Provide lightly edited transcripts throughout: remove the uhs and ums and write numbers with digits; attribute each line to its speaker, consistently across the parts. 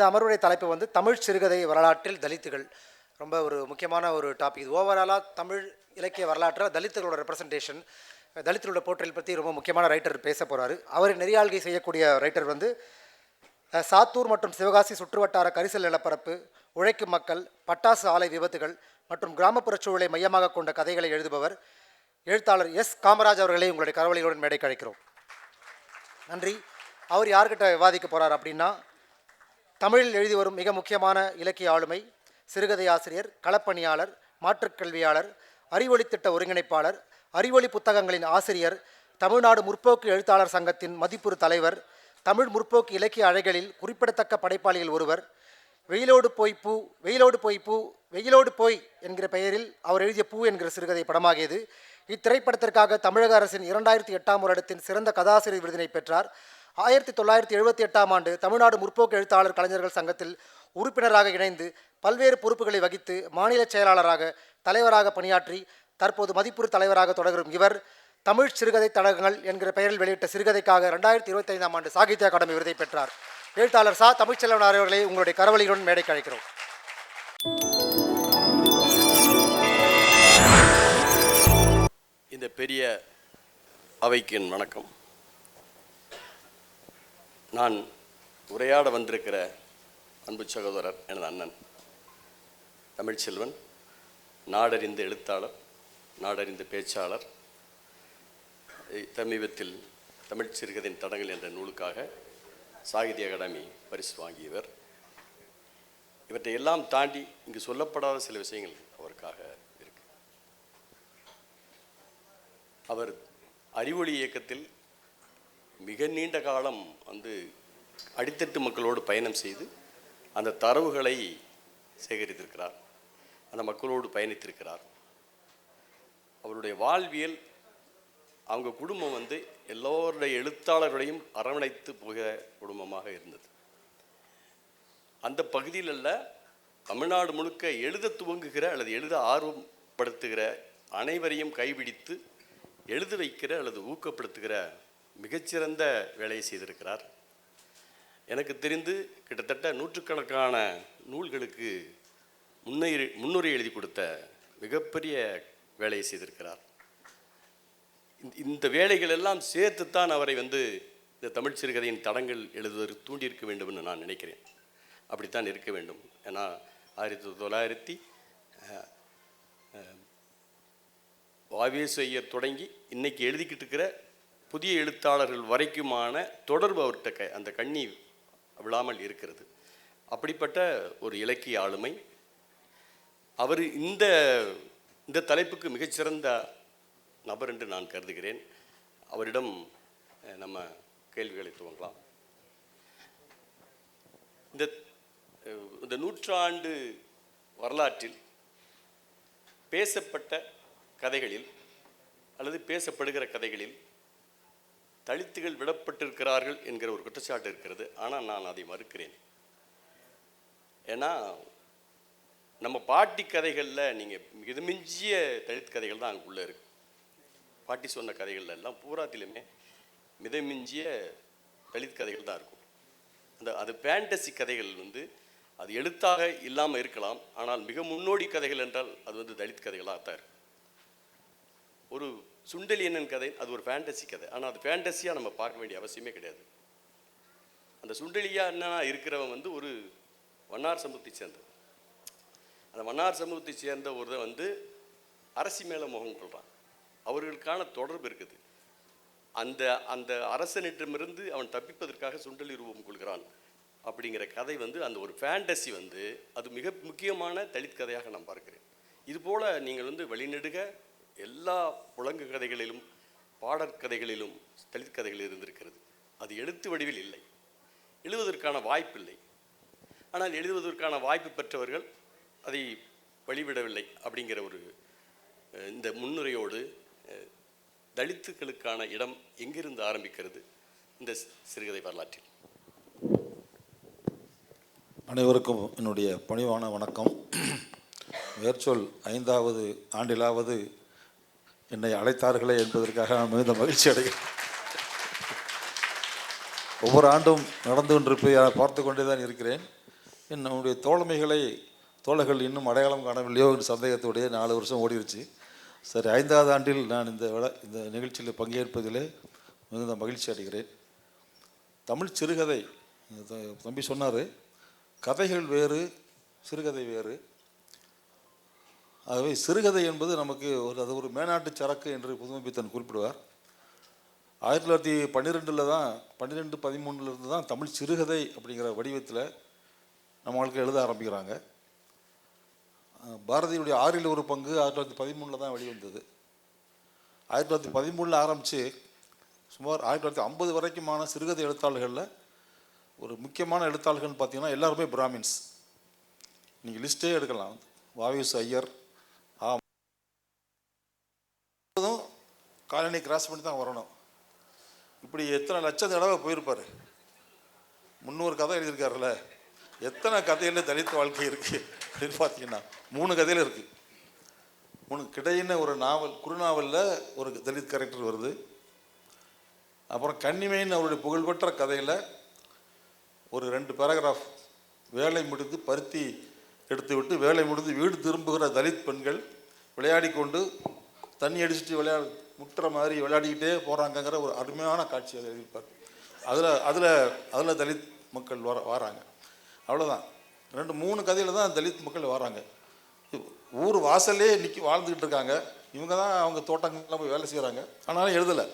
Speaker 1: இந்த அமர்வுடைய தலைப்பு வந்து தமிழ் சிறுகதை வரலாற்றில் தலித்துகள். ரொம்ப ஒரு முக்கியமான ஒரு டாபிக் இது. ஓவராலாக தமிழ் இலக்கிய வரலாற்றில் தலித்துகளோட ரெப்ரசன்டேஷன், தலித்துகளோட போர்ட்ரேல் பற்றி ரொம்ப முக்கியமான ரைட்டர் பேச போகிறாரு. அவர் நெறியாள்கை செய்யக்கூடிய ரைட்டர் வந்து சாத்தூர் மற்றும் சிவகாசி சுற்றுவட்டார கரிசல் நிலப்பரப்பு, உழைக்கும் மக்கள், பட்டாசு ஆலை விபத்துகள் மற்றும் கிராமப்புற சூழலை மையமாக கொண்ட கதைகளை எழுதுபவர் எழுத்தாளர் எஸ் காமராஜ் அவர்களை உங்களுடைய கரவொலிகளுடன் மேடை கழிக்கிறோம். நன்றி. அவர் யார்கிட்ட விவாதிக்க போகிறார் அப்படின்னா, தமிழில் எழுதி வரும் மிக முக்கியமான இலக்கிய ஆளுமை, சிறுகதை ஆசிரியர், களப்பணியாளர், மாற்றுக்கல்வியாளர், அறிவொளி திட்ட ஒருங்கிணைப்பாளர், அறிவொளி புத்தகங்களின் ஆசிரியர், தமிழ்நாடு முற்போக்கு எழுத்தாளர் சங்கத்தின் மதிப்புறு தலைவர், தமிழ் முற்போக்கு இலக்கிய அழைகளில் குறிப்பிடத்தக்க படைப்பாளிகள் ஒருவர், வெயிலோடு போய் பூ வெயிலோடு போய் பூ வெயிலோடு போய் என்கிற பெயரில் அவர் எழுதிய பூ என்கிற சிறுகதை படமாகியது. இத்திரைப்படத்திற்காக தமிழக அரசின் 2008 வருடத்தின் சிறந்த கதாசிரியர் விருதினை பெற்றார். 1978 ஆண்டு தமிழ்நாடு முற்போக்கு எழுத்தாளர் கலைஞர்கள் சங்கத்தில் உறுப்பினராக இணைந்து பல்வேறு பொறுப்புகளை வகித்து மாநில செயலாளராக, தலைவராக பணியாற்றி தற்போது மதிப்புறு தலைவராக தொடரும் இவர் தமிழ் சிறுகதை தடகங்கள் என்கிற பெயரில் வெளியிட்ட சிறுகதைக்காக 2025 ஆண்டு சாகித்ய அகாடமி விருதை பெற்றார். எழுத்தாளர் சா. தமிழ்ச்செல்வன் அவர்களை உங்களுடைய கரவொலியுடன் மேடை கழிக்கிறோம்.
Speaker 2: இந்த பெரிய அவைக்கு என் வணக்கம். நான் உரையாட வந்திருக்கிற அன்பு சகோதரர் எனது அண்ணன் தமிழ்ச்செல்வன், நாடறிந்த எழுத்தாளர், நாடறிந்த பேச்சாளர். சமீபத்தில் தமிழ் சிறுகதையின் தடங்கள் என்ற நூலுக்காக சாகித்ய அகாடமி பரிசு வாங்கியவர். இவற்றை எல்லாம் தாண்டி இங்கு சொல்லப்படாத சில விஷயங்கள் அவருக்காக இருக்கு. அவர் அறிவொளி இயக்கத்தில் மிக நீண்ட காலம் அடித்தட்டு மக்களோடு பயணம் செய்து அந்த தரவுகளை சேகரித்திருக்கிறார், அந்த மக்களோடு பயணித்திருக்கிறார். அவருடைய வாழ்வியல், அவங்க குடும்பம் எல்லோருடைய எழுத்தாளர்களையும் அரவணைத்து போகிற குடும்பமாக இருந்தது. அந்த பகுதியில் அல்ல, தமிழ்நாடு முழுக்க எழுத துவங்குகிற அல்லது எழுத ஆர்வப்படுத்துகிற அனைவரையும் கைபிடித்து எழுத வைக்கிற அல்லது ஊக்கப்படுத்துகிற மிகச்சிறந்த வேலையை செய்திருக்கிறார். எனக்கு தெரிந்து கிட்டத்தட்ட நூற்றுக்கணக்கான நூல்களுக்கு முன்னுரை எழுதி கொடுத்த மிகப்பெரிய வேலையை செய்திருக்கிறார். இந்த வேலைகள் எல்லாம் சேர்த்துத்தான் அவரை இந்த தமிழ் சிறுகதையின் தடங்கள் எழுதுவதற்கு தூண்டியிருக்க வேண்டும் என்று நான் நினைக்கிறேன். அப்படித்தான் இருக்க வேண்டும். ஏன்னா 1900 தொடங்கி இன்னைக்கு எழுதிக்கிட்டு இருக்கிற புதிய எழுத்தாளர்கள் வரைக்குமான தொடர்பு அவர்கிட்ட அந்த கண்ணி விழாமல் இருக்கிறது. அப்படிப்பட்ட ஒரு இலக்கிய ஆளுமை அவர். இந்த தலைப்புக்கு மிகச்சிறந்த நபர் என்று நான் கருதுகிறேன். அவரிடம் நம்ம கேள்விகளை துவங்கலாம். இந்த நூற்றாண்டு வரலாற்றில் பேசப்பட்ட கதைகளில் அல்லது பேசப்படுகிற கதைகளில் தலித்துகள் விடப்பட்டிருக்கிறார்கள் என்கிற ஒரு குற்றச்சாட்டு இருக்கிறது. ஆனால் நான் அதை மறுக்கிறேன். ஏன்னா நம்ம பாட்டி கதைகளில் நீங்கள் மிதமிஞ்சிய தலித் கதைகள் தான் அங்குள்ளே இருக்கு. பாட்டி சொன்ன கதைகள் எல்லாம் பூராத்திலுமே மிதமிஞ்சிய தலித் கதைகள் தான் இருக்கும். அது ஃபேண்டசி கதைகள் அது எழுத்தாக இல்லாமல் இருக்கலாம். ஆனால் மிக முன்னோடி கதைகள் என்றால் அது தலித் கதைகளாக தான் இருக்கும். ஒரு சுண்டலியன் கதை அது ஒரு ஃபேண்டசி கதை. ஆனால் அது ஃபேண்டசியாக நம்ம பார்க்க வேண்டிய அவசியமே கிடையாது. அந்த சுண்டலியா என்னன்னா இருக்கிறவன் ஒரு வண்ணார் சமூகத்தை சேர்ந்தது. அந்த வண்ணார் சமூகத்தை சேர்ந்த ஒருதை அரசி மேலே முகம் கொள்கிறான். அவர்களுக்கான தொடர்பு இருக்குது. அந்த அரசனிடமிருந்து அவன் தப்பிப்பதற்காக சுண்டலி ரூபம் கொள்கிறான் அப்படிங்கிற கதை அந்த ஒரு ஃபேண்டசி அது மிக முக்கியமான தலித் கதையாக நான் பார்க்கிறேன். இதுபோல் நீங்கள் வழிநெடுக எல்லா புலங்கு கதைகளிலும் பாடற்கதைகளிலும் தலித் கதைகள் இருந்திருக்கிறது. அது எழுத்து வடிவில் இல்லை, எழுதுவதற்கான வாய்ப்பில்லை. ஆனால் எழுதுவதற்கான வாய்ப்பு பெற்றவர்கள் அதை வழிவிடவில்லை. அப்படிங்கிற இந்த முன்னுரையோடு தலித்துக்களுக்கான இடம் எங்கிருந்து ஆரம்பிக்கிறது இந்த சிறுகதை வரலாற்றில்?
Speaker 3: அனைவருக்கும் என்னுடைய பணிவான வணக்கம். மேற்சொல் 5வது ஆண்டிலாவது என்னை அழைத்தார்களே என்பதற்காக நான் மிகுந்த மகிழ்ச்சி அடைகிறேன். ஒவ்வொரு ஆண்டும் நடந்து கொண்டிருப்பதை பார்த்து கொண்டே தான் இருக்கிறேன். நம்முடைய தோழர்கள் இன்னும் அடையாளம் காணவில்லையோ என்று சந்தேகத்தோடைய 4 வருஷம் ஓடிடுச்சு. சரி, 5வது ஆண்டில் நான் இந்த நிகழ்ச்சியில் பங்கேற்பதிலே மிகுந்த மகிழ்ச்சி அடைகிறேன். தமிழ் சிறுகதை, தம்பி சொன்னார், கதைகள் வேறு, சிறுகதை வேறு. ஆகவே சிறுகதை என்பது நமக்கு அது ஒரு மேனாட்டு சரக்கு என்று புதுமைப்பித்தன் குறிப்பிடுவார். 1912 தான் 13 தான் தமிழ் சிறுகதை அப்படிங்கிற வடிவத்தில் நம்மளுக்கு எழுத ஆரம்பிக்கிறாங்க. பாரதியுடைய 6ல் ஒரு பங்கு 1913 தான் வெளிவந்தது. 1913 ஆரம்பித்து சுமார் 1950 வரைக்குமான சிறுகதை எழுத்தாளர்களில் ஒரு முக்கியமான எழுத்தாளர்கள்னு பார்த்தீங்கன்னா எல்லாருமே பிராமின்ஸ். நீங்கள் லிஸ்ட்டே எடுக்கலாம். வாவேசு ஐயர் காலனி கிராஸ் பண்ணி தான் வரணும். இப்படி எத்தனை லட்சம் தடவை போயிருப்பார். 300 கதை எழுதியிருக்காருல்ல. எத்தனை கதையில் தலித் வாழ்க்கை இருக்குது அப்படின்னு பார்த்தீங்கன்னா 3 கதையில் இருக்குது. 3 கிடையின ஒரு நாவல், குறுநாவலில் ஒரு தலித் கேரக்டர் வருது. அப்புறம் கன்னிமைன்னு அவருடைய புகழ்பெற்ற கதையில் ஒரு 2 பேராகிராஃப், வேலை முடிந்து பருத்தி எடுத்து விட்டு வேலை முடிந்து வீடு திரும்புகிற தலித் பெண்கள் விளையாடி கொண்டு தண்ணி அடிச்சுட்டு முட்டுற மாதிரி விளையாடிக்கிட்டே போகிறாங்கங்கிற ஒரு அருமையான காட்சி அதை எழுதியிருப்பார். அதில் தலித் மக்கள் வராங்க. அவ்வளோதான். 2-3 கதையில் தான் தலித் மக்கள் வராங்க. ஊர் வாசல்லே வாழ்ந்துக்கிட்டு இருக்காங்க. இவங்க தான் அவங்க தோட்டங்கள்லாம் போய் வேலை செய்கிறாங்க. ஆனாலும் எழுதலை.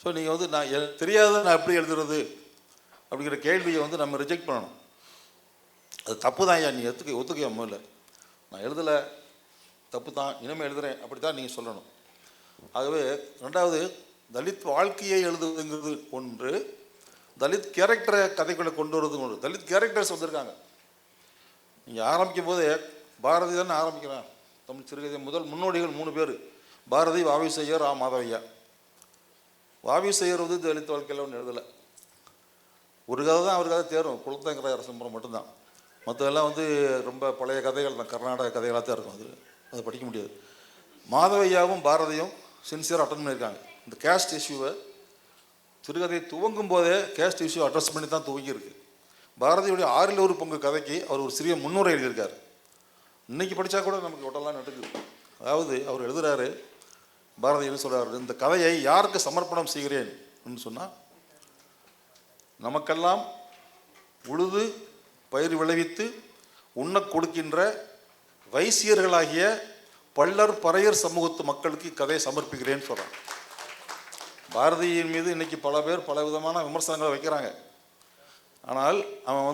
Speaker 3: ஸோ நீங்கள் நான் தெரியாத நான் எப்படி எழுதுறது அப்படிங்கிற கேள்வியை நம்ம ரிஜெக்ட் பண்ணணும். அது தப்பு தான். நீ ஒத்துக்க முதல்ல நான் எழுதலை, தப்பு தான், இனிமேல் எழுதுகிறேன், அப்படி தான் நீங்கள் சொல்லணும். ஆகவே 2வது தலித் வாழ்க்கையை எழுதுவதுங்கிறது ஒன்று, தலித் கேரக்டரை கதைக்குள்ளே கொண்டு வருவது ஒன்று. தலித் கேரக்டர்ஸ் வந்திருக்காங்க. நீங்கள் ஆரம்பிக்கும் போதே பாரதி தானே ஆரம்பிக்கிறான். தமிழ் சிறுகதை முதல் முன்னோடிகள் 3 பேர், பாரதி, வாவேசு ஐயர், மாதவையா. வாவேசு ஐயர் தலித் வாழ்க்கையில் ஒன்று எழுதலை. ஒரு கதை தான் அவருக்காக தேரும், குலத்தங்கர அரசம்பரம் மட்டும்தான். மற்றதெல்லாம் ரொம்ப பழைய கதைகள் தான், கர்நாடக கதைகளாக தான் இருக்கும். அதை படிக்க முடியாது. மாதவையாவும் பாரதியும் சின்சியராக அட்டன் பண்ணியிருக்காங்க. இந்த கேஸ்ட் இஷ்யூவை சிறுகதையை துவங்கும் போதே கேஸ்ட் இஷ்யூ அட்ரஸ் பண்ணி தான் துவங்கியிருக்கு. பாரதியுடைய 6ல் ஒரு பங்கு கதைக்கு அவர் ஒரு சிறிய முன்னுரை எழுதியிருக்கார். இன்றைக்கி படித்தா கூட நமக்கு உடலாம் நடுக்குது. அதாவது அவர் எழுதுகிறாரு, பாரதி என்ன சொல்கிறார், இந்த கதையை யாருக்கு சமர்ப்பணம் செய்கிறேன் என்று சொன்னால், நமக்கெல்லாம் உழுது பயிர் விளைவித்து உண்ண கொடுக்கின்ற வைசியர்களாகிய பள்ளர் பறையர் சமூகத்து மக்களுக்கு கதையை சமர்ப்பிக்கிறேன்னு சொல்கிறான். பாரதியின் மீது இன்றைக்கி பல பேர் பல விதமான விமர்சனங்களை வைக்கிறாங்க. ஆனால் அவன்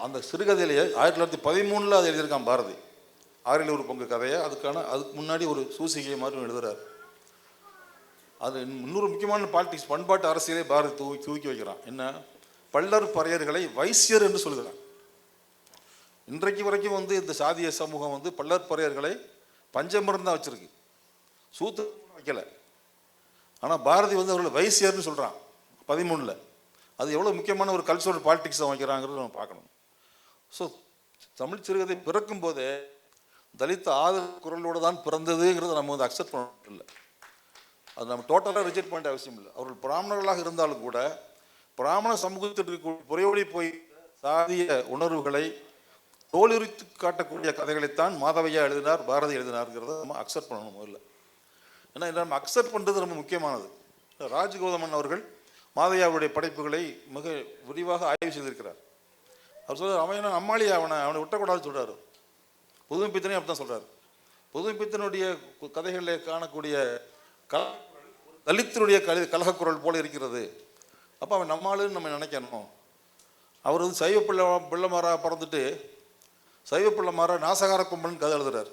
Speaker 3: அந்த சிறுகதையிலேயே 1913 அதை எழுதியிருக்கான் பாரதி. 6ல் ஒரு பங்கு கதையை அதுக்கு முன்னாடி ஒரு சூசிகை மாதிரி எழுதுகிறார். அது இன்னொரு முக்கியமான பாலிட்டிக்ஸ், பண்பாட்டு அரசியலே பாரதி தூக்கி வைக்கிறான். என்ன, பள்ளர் பறையர்களை வைசியர் என்று சொல்கிறான். இன்றைக்கு வரைக்கும் இந்த சாதிய சமூகம் பள்ளர் பறையர்களை பஞ்சமரம் தான் வச்சிருக்கு, சூத்து வைக்கலை. ஆனால் பாரதி அவர்களை வைசியர்னு சொல்கிறான் 13. அது எவ்வளோ முக்கியமான ஒரு கல்ச்சுரல் பாலிட்டிக்ஸ் வைக்கிறாங்கிறது நம்ம பார்க்கணும். ஸோ தமிழ் சிறுகதை பிறக்கும் போதே தலித் ஆதரவு குரலோடு தான் பிறந்ததுங்கிறத நம்ம அக்செப்ட் பண்ண இல்லை. அது நம்ம டோட்டலாக ரிஜெக்ட் பண்ண அவசியம் இல்லை. அவர்கள் பிராமணர்களாக இருந்தாலும் கூட பிராமண சமூகத்திற்கு புறையோடி போய் சாதிய உணர்வுகளை தோலுரித்து காட்டக்கூடிய கதைகளைத்தான் மாதவையா எழுதினார், பாரதி எழுதினார்ங்கிறத நம்ம அக்செப்ட் பண்ணணும் முதல்ல. ஏன்னா நம்ம அக்செப்ட் பண்ணுறது ரொம்ப முக்கியமானது. ராஜகௌதமன் அவர்கள் மாதையாவுடைய படைப்புகளை மிக விரிவாக ஆய்வு செய்திருக்கிறார். அவர் சொல்கிறார், அவன் அம்மாளியா அவனை விட்டக்கூடாதுன்னு சொல்கிறார். புதுமைப்பித்தனையும் அப்படி தான் சொல்கிறார். புதுமைப்பித்தனுடைய கதைகளில் காணக்கூடிய தலித்தினுடைய கலகக்குரல் போல இருக்கிறது. அப்போ அவன் நம்மளுன்னு நம்ம நினைக்கணும். அவர் சைவ பிள்ளைமாரா பிறந்துட்டு சைவ பிள்ளைமாரா நாசகார கும்பல்னு கதை எழுதுறாரு.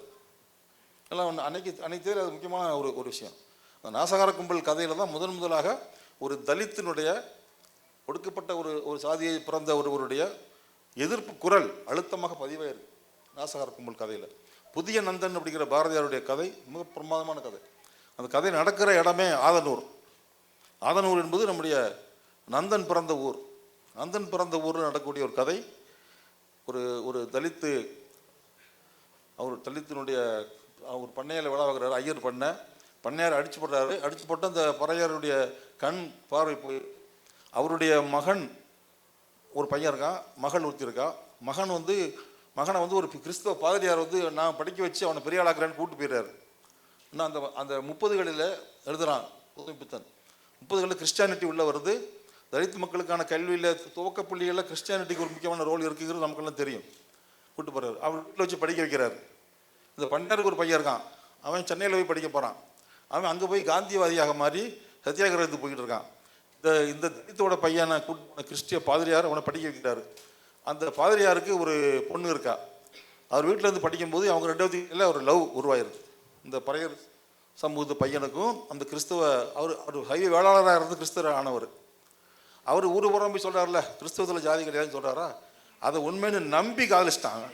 Speaker 3: எல்லாம் அன்னைக்கு தேதி அது முக்கியமான ஒரு விஷயம். அந்த நாசகார கும்பல் கதையில் தான் முதலாக ஒரு தலித்தினுடைய ஒடுக்கப்பட்ட ஒரு சாதியை பிறந்த ஒருவருடைய எதிர்ப்பு குரல் அழுத்தமாக பதிவாயிருக்கு நாசகார கும்பல் கதையில். புதிய நந்தன் அப்படிங்கிற பாரதியாருடைய கதை மிக பிரமாதமான கதை. அந்த கதை நடக்கிற இடமே ஆதனூர். ஆதனூர் என்பது நம்முடைய நந்தன் பிறந்த ஊர். நந்தன் பிறந்த ஊரில் நடக்கக்கூடிய ஒரு கதை. ஒரு தலித்து, அவர் தலித்தினுடைய அவர் பண்ணையில் விழா வாங்குறாரு. ஐயர் பண்ணையார் அடிச்சு போடுறாரு. அடிச்சு போட்டு அந்த பறையாருடைய கண் பார்வை போய் அவருடைய மகன் ஒரு பையன் இருக்கான், மகள் ஒருத்தி இருக்கா. மகனை வந்து ஒரு கிறிஸ்தவ பாதிரியார் வந்து நான் படிக்க வச்சு அவனை பெரிய ஆளாக்குறேன்னு கூப்பிட்டு போயிடுறாரு. இன்னும் அந்த அந்த 30களில் எழுதுகிறான் புதுமைப்பித்தன். 30களில் கிறிஸ்டியானிட்டி உள்ளே வருது. தலித் மக்களுக்கான கல்வியில் துவக்க புள்ளிகளில் கிறிஸ்டியானிட்டிக்கு ஒரு முக்கியமான ரோல் இருக்குங்கிறது நமக்கெல்லாம் தெரியும். கூப்பிட்டு போகிறார், அவர் வீட்டில் வச்சு படிக்க வைக்கிறார். இந்த பண்ணாருக்கு ஒரு பையன் இருக்கான், அவன் சென்னையில் போய் படிக்க போகிறான். அவன் அங்கே போய் காந்தியவாதியாக மாறி சத்தியாகிரகத்துக்கு போய்கிட்டு இருக்கான். இந்த தலித்தோட பையனை கிறிஸ்டிய பாதிரியார் அவனை படிக்க வைக்கிறாரு. அந்த பாதிரியாருக்கு ஒரு பொண்ணு இருக்கா. அவர் வீட்டில் இருந்து படிக்கும்போது அவங்க 2 ஒரு லவ் உருவாயிருது. இந்த பறையர் சமூகத்து பையனுக்கும் அந்த கிறிஸ்தவ அவர் ஹைவே வேளாளராக இருந்து கிறிஸ்தவர் ஆனவர். அவர் ஊர் புறம் போய் சொல்கிறார்ல கிறிஸ்தவத்தில் ஜாதி கிடையாதுன்னு சொல்கிறாரா, அதை உண்மைன்னு நம்பி காதலிச்சிட்டாங்க.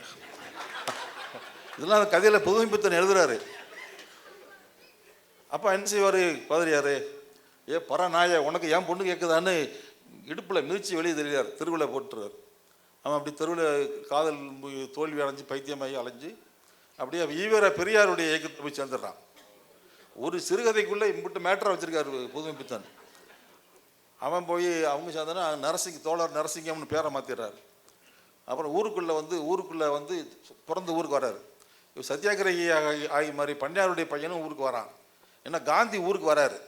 Speaker 3: இதெல்லாம் அந்த கதையில் புதுமைப்பித்தன் எழுதுறாரு. அப்போ என்ன செய்வார் பாதிரியார், பரநாய உனக்கு ஏன் பொண்ணு கேட்குதான்னு இடுப்பில் மிதிச்சு வெளியே தெரியார், தெருவில் போட்டுருவார். அவன் அப்படி தெருவில் காதல் தோல்வி அடைஞ்சு பைத்தியமாகி அலைஞ்சு அப்படியே ஈவர பெரியாருடைய இயக்கத்தை போய் சேர்ந்துடுறான். ஒரு சிறுகதைக்குள்ளே இம்பிட்டு மேட்டரை வச்சுருக்காரு புதுமைப்பித்தன். அவன் போய் அவங்க சேர்ந்தோன்னா தோழர் நரசிங்கம்னு பேரை மாற்றிடுறாரு. அப்புறம் ஊருக்குள்ளே வந்து பிறந்த ஊருக்கு வராரு. சத்தியாகிரகி ஆகி மாதிரி பண்டியாருடைய பையனும் ஊருக்கு வரான். ஏன்னா காந்தி ஊருக்கு வராரு,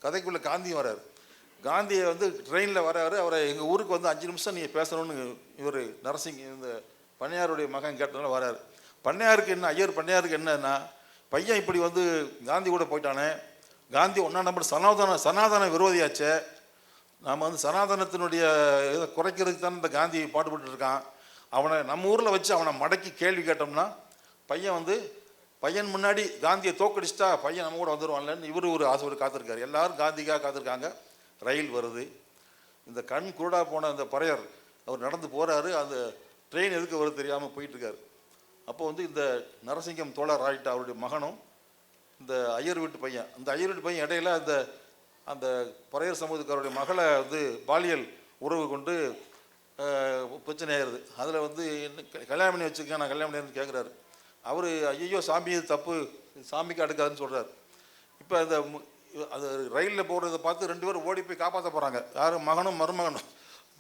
Speaker 3: கதைக்குள்ளே காந்தியும் வராரு. காந்தியை வந்து ட்ரெயினில் வராரு. அவரை எங்கள் ஊருக்கு வந்து 5 நிமிஷம் நீங்கள் பேசணும்னு இவர் இந்த பண்ணையாருடைய மகன் கேட்டதுனால வராரு. பண்ணையாருக்கு என்ன, ஐயர் பண்ணையாருக்கு என்னன்னா, பையன் இப்படி வந்து காந்தி கூட போயிட்டானே, காந்தி ஒன்றா நம்பர் சனாதன விரோதியாச்சே, நாம் வந்து சனாதனத்தினுடைய இதை குறைக்கிறதுக்கு தானே இந்த காந்தி பாடுபட்டு இருக்கான். அவனை நம்ம ஊரில் வச்சு அவனை மடக்கி கேள்வி கேட்டோம்னா பையன் முன்னாடி காந்தியை தோக்கடிச்சிட்டா பையன் நம்ம கூட வந்துடுவான்லன்னு இவர் ஒரு ஆசை காத்திருக்காரு. எல்லாரும் காந்திக்காக காத்திருக்காங்க. ரயில் வருது. இந்த கண் குருடா போன அந்த பறையர் அவர் நடந்து போகிறாரு. அந்த ட்ரெயின் எதுக்கு வருது தெரியாமல் போயிட்டுருக்காரு. அப்போ வந்து இந்த நரசிங்கம் தோழர் ஆகிட்ட அவருடைய மகனும் இந்த ஐயர் வீட்டு பையன், அந்த ஐயர் வீட்டு பையன் இடையில அந்த பறையர் சமூகத்துக்காரருடைய மகளை வந்து பாலியல் உறவு கொண்டு பிரச்சனை ஆயிடுது. அதில் வந்து கல்யாணம் பண்ணி வச்சுருக்கேன், நான் கல்யாணம் பண்ணி கேட்குறாரு. அவர் ஐயோ சாமி இது தப்பு, சாமிக்கு அடுக்காதுன்னு சொல்கிறார். இப்போ அது ரயிலில் போகிறத பார்த்து 2 பேரும் ஓடி போய் காப்பாற்ற போகிறாங்க. யாரும்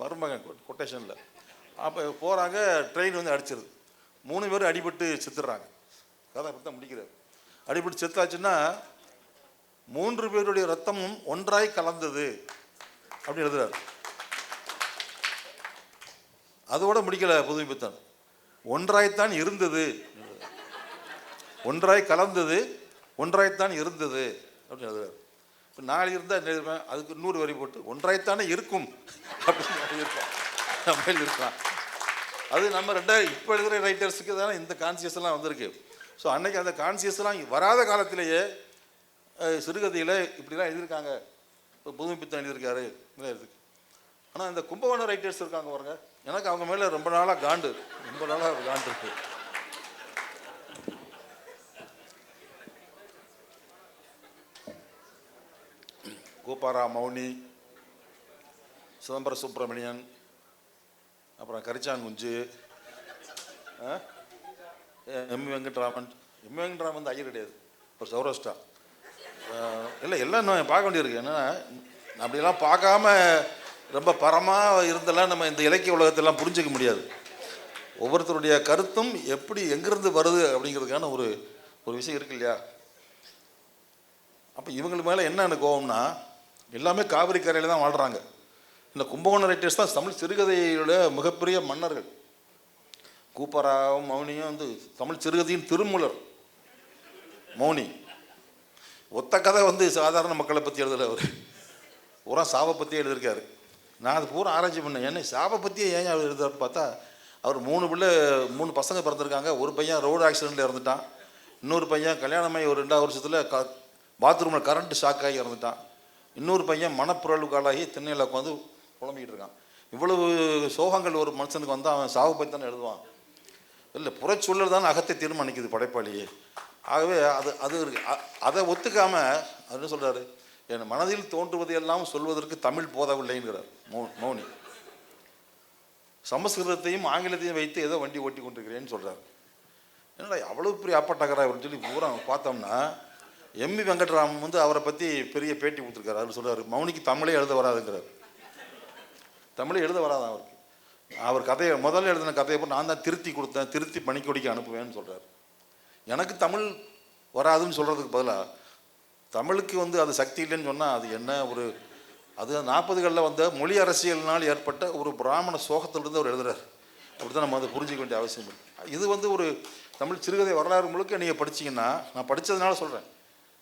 Speaker 3: மருமகன் கொட்டேஷனில். அப்போ போகிறாங்க, ட்ரெயின் வந்து அடிச்சிருது. 3 பேரும் அடிபட்டு செத்துடுறாங்க. கதை அப்படி தான் முடிக்கிறார். அடிபட்டு செத்தாச்சுன்னா 3 பேருடைய ரத்தமும் ஒன்றாய் கலந்தது அப்படி எழுதுறாரு. அதோட முடிக்கல புதுமைப்பித்தன், ஒன்றாய்த்தான் இருந்தது, ஒன்றாய் கலந்தது, ஒன்றாய்த்தான் இருந்தது அப்படின்னு எழுதுறாரு. இப்போ 4 இருந்தால் எழுதுவேன், அதுக்கு 100 வரி போட்டு ஒன்றாய்த்தானே இருக்கும் அப்படின்னு இருக்கலாம். அது நம்ம இப்போ எழுதுகிற ரைட்டர்ஸுக்கு தானே இந்த கான்சியஸ்லாம் வந்திருக்கு. ஸோ அன்னைக்கு அந்த கான்சியஸ்லாம் வராத காலத்திலேயே சிறுகதையில் இப்படிலாம் எழுதியிருக்காங்க. இப்போ புதுமைப்பித்தன் எழுதியிருக்காரு இதெல்லாம் இருக்கு. ஆனால் இந்த கும்பகோணம் ரைட்டர்ஸ் இருக்காங்க பாருங்க, எனக்கு அவங்க மேலே ரொம்ப நாளாக காண்டு இருக்கு. கோபாரா மௌனி, சிதம்பர சுப்பிரமணியன், அப்புறம் கரிச்சான் குஞ்சு, எம் வெங்கட்ராமன் வந்து ஐயர் கிடையாது, ஒரு சௌராஷ்டிரா. இல்லை எல்லாம் நான் பார்க்க வேண்டியிருக்கு. என்னென்னா அப்படியெல்லாம் பார்க்காம ரொம்ப பரமாக இருந்தெல்லாம் நம்ம இந்த இலக்கிய உலகத்தெல்லாம் புரிஞ்சிக்க முடியாது. ஒவ்வொருத்தருடைய கருத்தும் எப்படி எங்கேருந்து வருது அப்படிங்கிறதுக்கான ஒரு விஷயம் இருக்கு இல்லையா. அப்போ இவங்களுக்கு மேலே என்ன கோவம்னா, எல்லாமே காவிரி கரையில் தான் வாழ்கிறாங்க. இந்த கும்பகோணம் ரைட்டர்ஸ் தான் தமிழ் சிறுகதையோட மிகப்பெரிய மன்னர்கள். கூப்பராவும் மௌனியும் வந்து தமிழ் சிறுகதையின் திருமூலர் மௌனி. ஒத்த கதை வந்து சாதாரண மக்களை பற்றி எழுதலை, அவர் பூரா சாவை பற்றி எழுதியிருக்காரு. நான் அது பூரா ஆராய்ச்சி பண்ணேன், ஏன்னா சாவை பற்றியே ஏன் அவர் எழுதுறாருன்னு பார்த்தா, அவர் 3 பசங்க பிறந்திருக்காங்க. ஒரு பையன் ரோடு ஆக்சிடெண்ட்டில் இறந்துட்டான், இன்னொரு பையன் கல்யாணமாகி ஒரு 2வது வருஷத்தில் பாத்ரூமில் கரண்ட் ஷாக் ஆகி இறந்துட்டான், இன்னொரு பையன் மனப்புரளுக்காலாகி திண்ணையில் உட்காந்து புலம்பிக்கிட்டு இருக்கான். இவ்வளவு சோகங்கள் ஒரு மனுஷனுக்கு வந்தால் அவன் சாவை பற்றி தானே எழுதுவான். இல்லை, புறச்சூழல் தான் அகத்தை தீர்மானிக்குது படைப்பாளியே. ஆகவே அதை ஒத்துக்காமல் அது என்ன சொல்கிறாரு, என் மனதில் தோன்றுவதையெல்லாம் சொல்வதற்கு தமிழ் போதவில்லைங்கிறார் மௌனி. சமஸ்கிருதத்தையும் ஆங்கிலத்தையும் வைத்து ஏதோ வண்டி ஓட்டி கொண்டிருக்கிறேன்னு சொல்கிறார். என்னடா அவ்வளோ பெரிய ஆப்பட்டக்கரா அப்படின்னு சொல்லி பூரா பார்த்தோம்னா, எம்.வி. வெங்கட்ராமன் வந்து அவரை பற்றி பெரிய பேட்டி கொடுத்துருக்காரு. அவர் சொல்கிறார், மௌனிக்கு தமிழே எழுத வராதுங்கிறார். தமிழே எழுத வராதான் அவருக்கு. அவர் கதையை முதல்ல எழுதின கதையை போய் நான் தான் திருத்தி கொடுத்தேன், திருத்தி பணிக்கொடிக்கு அனுப்புவேன்னு சொல்கிறார். எனக்கு தமிழ் வராதுன்னு சொல்கிறதுக்கு பதிலாக தமிழுக்கு வந்து அது சக்தி இல்லைன்னு சொன்னால் அது என்ன ஒரு, அது 40களில் வந்த மொழி அரசியலினால் ஏற்பட்ட ஒரு பிராமண சோகத்திலிருந்து அவர் எழுதுறார். அப்படி தான் நம்ம அதை புரிஞ்சிக்க வேண்டிய அவசியம் இல்லை. இது வந்து ஒரு தமிழ் சிறுகதை வரலாறு முழுக்க நீங்கள் படிச்சிங்கன்னா, நான் படித்ததுனால சொல்கிறேன்,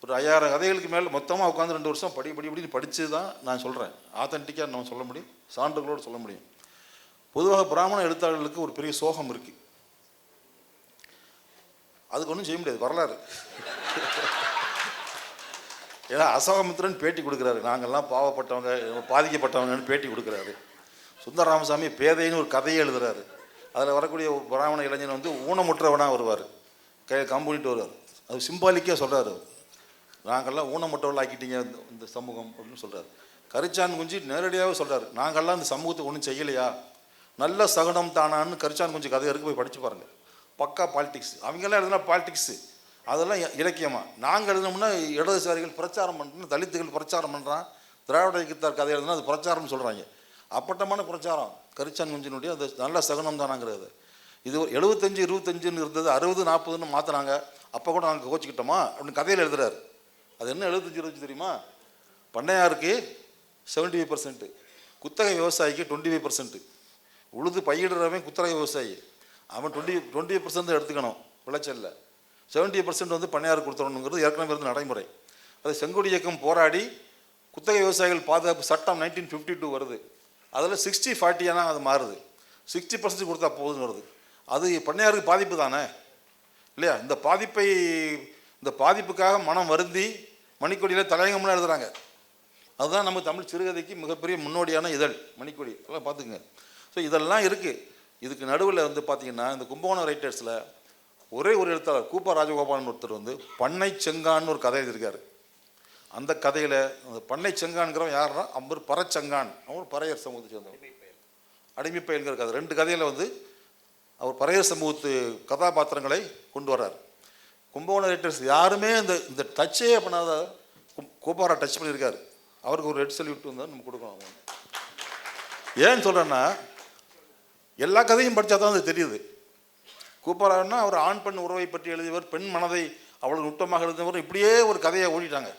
Speaker 3: ஒரு 5000 கதைகளுக்கு மேலே மொத்தமாக உட்காந்து 2 வருஷம் படின்னு படித்து தான் நான் சொல்கிறேன். ஆத்தென்டிக்காக நம்ம சொல்ல முடியும், சான்றுகளோடு சொல்ல முடியும். பொதுவாக பிராமண எழுத்தாளர்களுக்கு ஒரு பெரிய சோகம் இருக்குது. அதுக்கு ஒன்றும் செய்ய முடியாது, வரலாறு. ஏன்னா அசோகமித்திரன் பேட்டி கொடுக்குறாரு, நாங்கள்லாம் பாவப்பட்டவங்க, பாதிக்கப்பட்டவங்கன்னு பேட்டி கொடுக்குறாரு. சுந்தர ராமசாமி பேதைன்னு ஒரு கதையை எழுதுறாரு. அதில் வரக்கூடிய பிராமண இளைஞன் வந்து ஊனமுற்றவனாக வருவார், கம்பூனிட்டு வருவார். அது சிம்பாலிக்காக சொல்கிறாரு, நாங்கள்லாம் ஊனமுற்றவர்கள் ஆக்கிட்டீங்க இந்த சமூகம் அப்படின்னு சொல்கிறார். கரிச்சான் குஞ்சு நேரடியாகவே சொல்கிறார், நாங்கள்லாம் இந்த சமூகத்துக்கு ஒன்றும் செய்யலையா, நல்ல சகுனம் தானான்னு கரிச்சான் குஞ்சு கதை இருக்கு, போய் படித்து பாருங்கள். பக்கா பாலிடிக்ஸ். அவங்கெல்லாம் எழுதுனா பாலிடிக்ஸு, அதெல்லாம் இலக்கியமாக. நாங்கள் எழுதினோம்னா இடதுசாரிகள் பிரச்சாரம் பண்ணுறோம், தலித்துகள் பிரச்சாரம் பண்ணுறான், திராவிட இயக்கத்தார் கதை எழுதுனா அது பிரச்சாரம்னு சொல்கிறாங்க. அப்பட்டமான பிரச்சாரம் கரிச்சான் குஞ்சினுடைய அது நல்ல சகுனம் தானாங்கிறது. இது ஒரு 75-25ன்னு இருந்தது, 60-40ன்னு மாற்றினாங்க. அப்போ கூட நாங்கள் கோச்சிக்கிட்டோமா அப்படின்னு கதையில் எழுதுறாரு. அது என்ன 75-25 தெரியுமா? பண்ணையாருக்கு 75%, குத்தகை விவசாயிக்கு 25%. உழுது பயிரிடுறவன் குத்தகை விவசாயி, அவன் 20% எடுத்துக்கணும் விளைச்சலில். 70% வந்து பண்ணையாருக்கு கொடுத்துடணுங்கிறது ஏற்கனவே இருந்த நடைமுறை. அது செங்கோடி இயக்கம் போராடி குத்தகை விவசாயிகள் பாதுகாப்பு சட்டம் 1952 வருது. அதில் 60-40 அது மாறுது. 60% கொடுத்தா போதுன்னு வருது. அது பண்ணையாருக்கு பாதிப்பு தானே இல்லையா? இந்த பாதிப்புக்காக மனம் வருந்தி மணிக்கொடியில் தலையங்கம்லாம் எழுதுகிறாங்க. அதுதான் நம்ம தமிழ் சிறுகதைக்கு மிகப்பெரிய முன்னோடியான இதழ் மணிக்கொடி. எல்லாம் பார்த்துக்குங்க. ஸோ இதெல்லாம் இருக்குது. இதுக்கு நடுவில் வந்து பார்த்திங்கன்னா இந்த கும்பகோணம் ரைட்டர்ஸில் ஒரே ஒரு எழுத்தாளர் கூப்பா ராஜகோபாலன் ஒருத்தர் வந்து பண்ணை செங்கான்னு ஒரு கதை எழுதியிருக்காரு. அந்த கதையில் அந்த பண்ணை செங்கான்கிறவன் யாருன்னா அவர் பறச்செங்கான், அவர் பறையர் சமூகத்தை சேர்ந்தவர். அடிமை பயல்கிற கதை. 2 கதையில் வந்து அவர் பறையர் சமூகத்து கதாபாத்திரங்களை கொண்டு வர்றார். கும்பகோணம் ரைட்டர்ஸ் யாருமே இந்த டச்சே பண்ணாத கூப்பாரா டச் பண்ணியிருக்காரு. அவருக்கு ஒரு ரெட் சல்யூட் வந்து நம்ம கொடுக்கணும். ஏன்னு சொல்கிறேன்னா, எல்லா கதையும் படித்தா தான் அது தெரியுது. கூப்பாரான்னா அவர் ஆண் பெண் உறவை பற்றி எழுதியவர், பெண் மனதை அவ்வளோ நுட்பமாக எழுதியவர், இப்படியே ஒரு கதையை ஓடிட்டாங்க.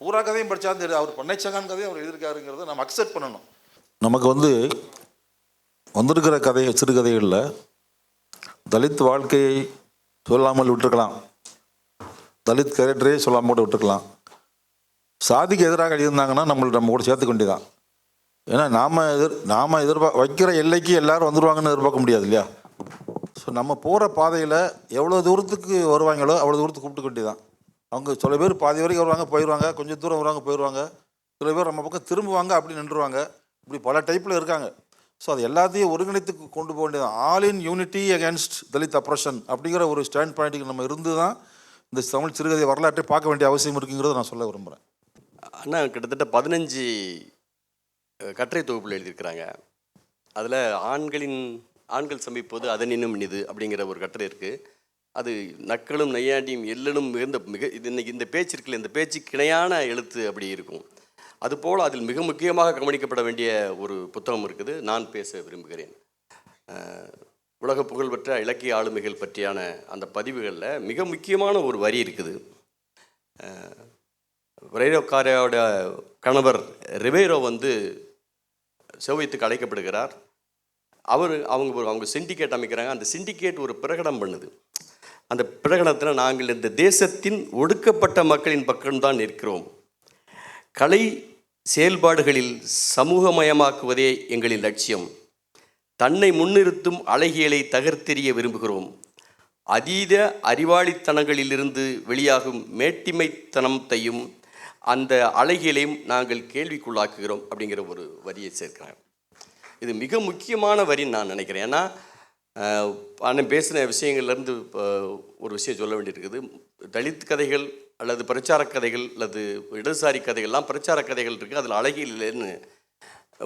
Speaker 3: பூரா கதையும் படித்தா தெரியுது அவர் பண்ணைச்சங்கான் கதையை அவர் எழுதியிருக்காருங்கிறத நம்ம அக்செப்ட் பண்ணணும். நமக்கு வந்து வந்திருக்கிற சிறுகதைகளில் தலித் வாழ்க்கையை சொல்லாமல் விட்டுருக்கலாம், தலித் கேரக்டரே சொல்லாமல் கூட விட்டுருக்கலாம். சாதிக்கு எதிராக எழுதியிருந்தாங்கன்னா நம்ம கூட சேர்த்துக்க வேண்டியதான். ஏன்னா நாம் வைக்கிற எல்லைக்கு எல்லாரும் வந்துடுவாங்கன்னு எதிர்பார்க்க முடியாது இல்லையா? ஸோ நம்ம போகிற பாதையில் எவ்வளோ தூரத்துக்கு வருவாங்களோ அவ்வளோ தூரத்துக்கு கூப்பிட்டு வேண்டியதான். அவங்க சில பேர் பாதி வரைக்கும் வருவாங்க, போயிடுவாங்க, கொஞ்சம் தூரம் வருவாங்க, போயிடுவாங்க. சில பேர் நம்ம பக்கம் திரும்புவாங்க, அப்படி நின்றுவாங்க. இப்படி பல டைப்பில் இருக்காங்க. ஸோ அது எல்லாத்தையும் ஒருங்கிணைத்து கொண்டு போக வேண்டியதான். All in unity against Dalit oppression அப்படிங்கிற ஒரு ஸ்டாண்ட் பாயிண்ட்டுக்கு நம்ம இருந்து தான் இந்த தமிழ் சிறுகதை வரலாற்றை பார்க்க வேண்டிய அவசியம் இருக்குங்கிறத நான் சொல்ல விரும்புகிறேன்.
Speaker 2: அண்ணா கிட்டத்தட்ட 15 கட்டுரை தொகுப்பில் எழுதியிருக்கிறாங்க. அதில் ஆண்கள் சமைப்போது அதனினும் இனிது அப்படிங்கிற ஒரு கட்டுரை இருக்குது. அது நக்களும் நையாண்டியும் எல்லனும் இது இன்னைக்கு இந்த பேச்சு இருக்குல்ல, இந்த பேச்சுக்கு இணையான எழுத்து அப்படி இருக்கும். அதுபோல் அதில் மிக முக்கியமாக கவனிக்கப்பட வேண்டிய ஒரு புத்தகம் இருக்குது, நான் பேச விரும்புகிறேன். உலக புகழ்பெற்ற இலக்கிய ஆளுமைகள் பற்றியான அந்த பதிவுகளில் மிக முக்கியமான ஒரு வரி இருக்குது. ரெய்ரோக்காரோட கணவர் ரிவேரோ வந்து சோவியத்துக்கு அழைக்கப்படுகிறார். அவங்க சிண்டிகேட் அமைக்கிறாங்க. அந்த சிண்டிகேட் ஒரு பிரகடனம் பண்ணுது. அந்த பிரகடனத்தில் நாங்கள் இந்த தேசத்தின் ஒடுக்கப்பட்ட மக்களின் பக்கம்தான் நிற்கிறோம், கலை செயல்பாடுகளில் சமூகமயமாக்குவதே எங்களின் லட்சியம், தன்னை முன்னிறுத்தும் அழகியலை தகர்த்தெறிய விரும்புகிறோம், அதீத அறிவாளித்தனங்களிலிருந்து வெளியாகும் மேட்டிமைத்தனத்தையும் அந்த அழகியலையும் நாங்கள் கேள்விக்குள்ளாக்குகிறோம் அப்படிங்கிற ஒரு வரியை சேர்க்கிறாங்க. இது மிக முக்கியமான வரின்னு நான் நினைக்கிறேன். ஏன்னா அண்ணன் பேசின விஷயங்கள்லேருந்து ஒரு விஷயம் சொல்ல வேண்டியிருக்குது. தலித் கதைகள் அல்லது பிரச்சார கதைகள் அல்லது இடதுசாரி கதைகள்லாம் பிரச்சார கதைகள் இருக்குது, அதில் அழகியல் இல்லைன்னு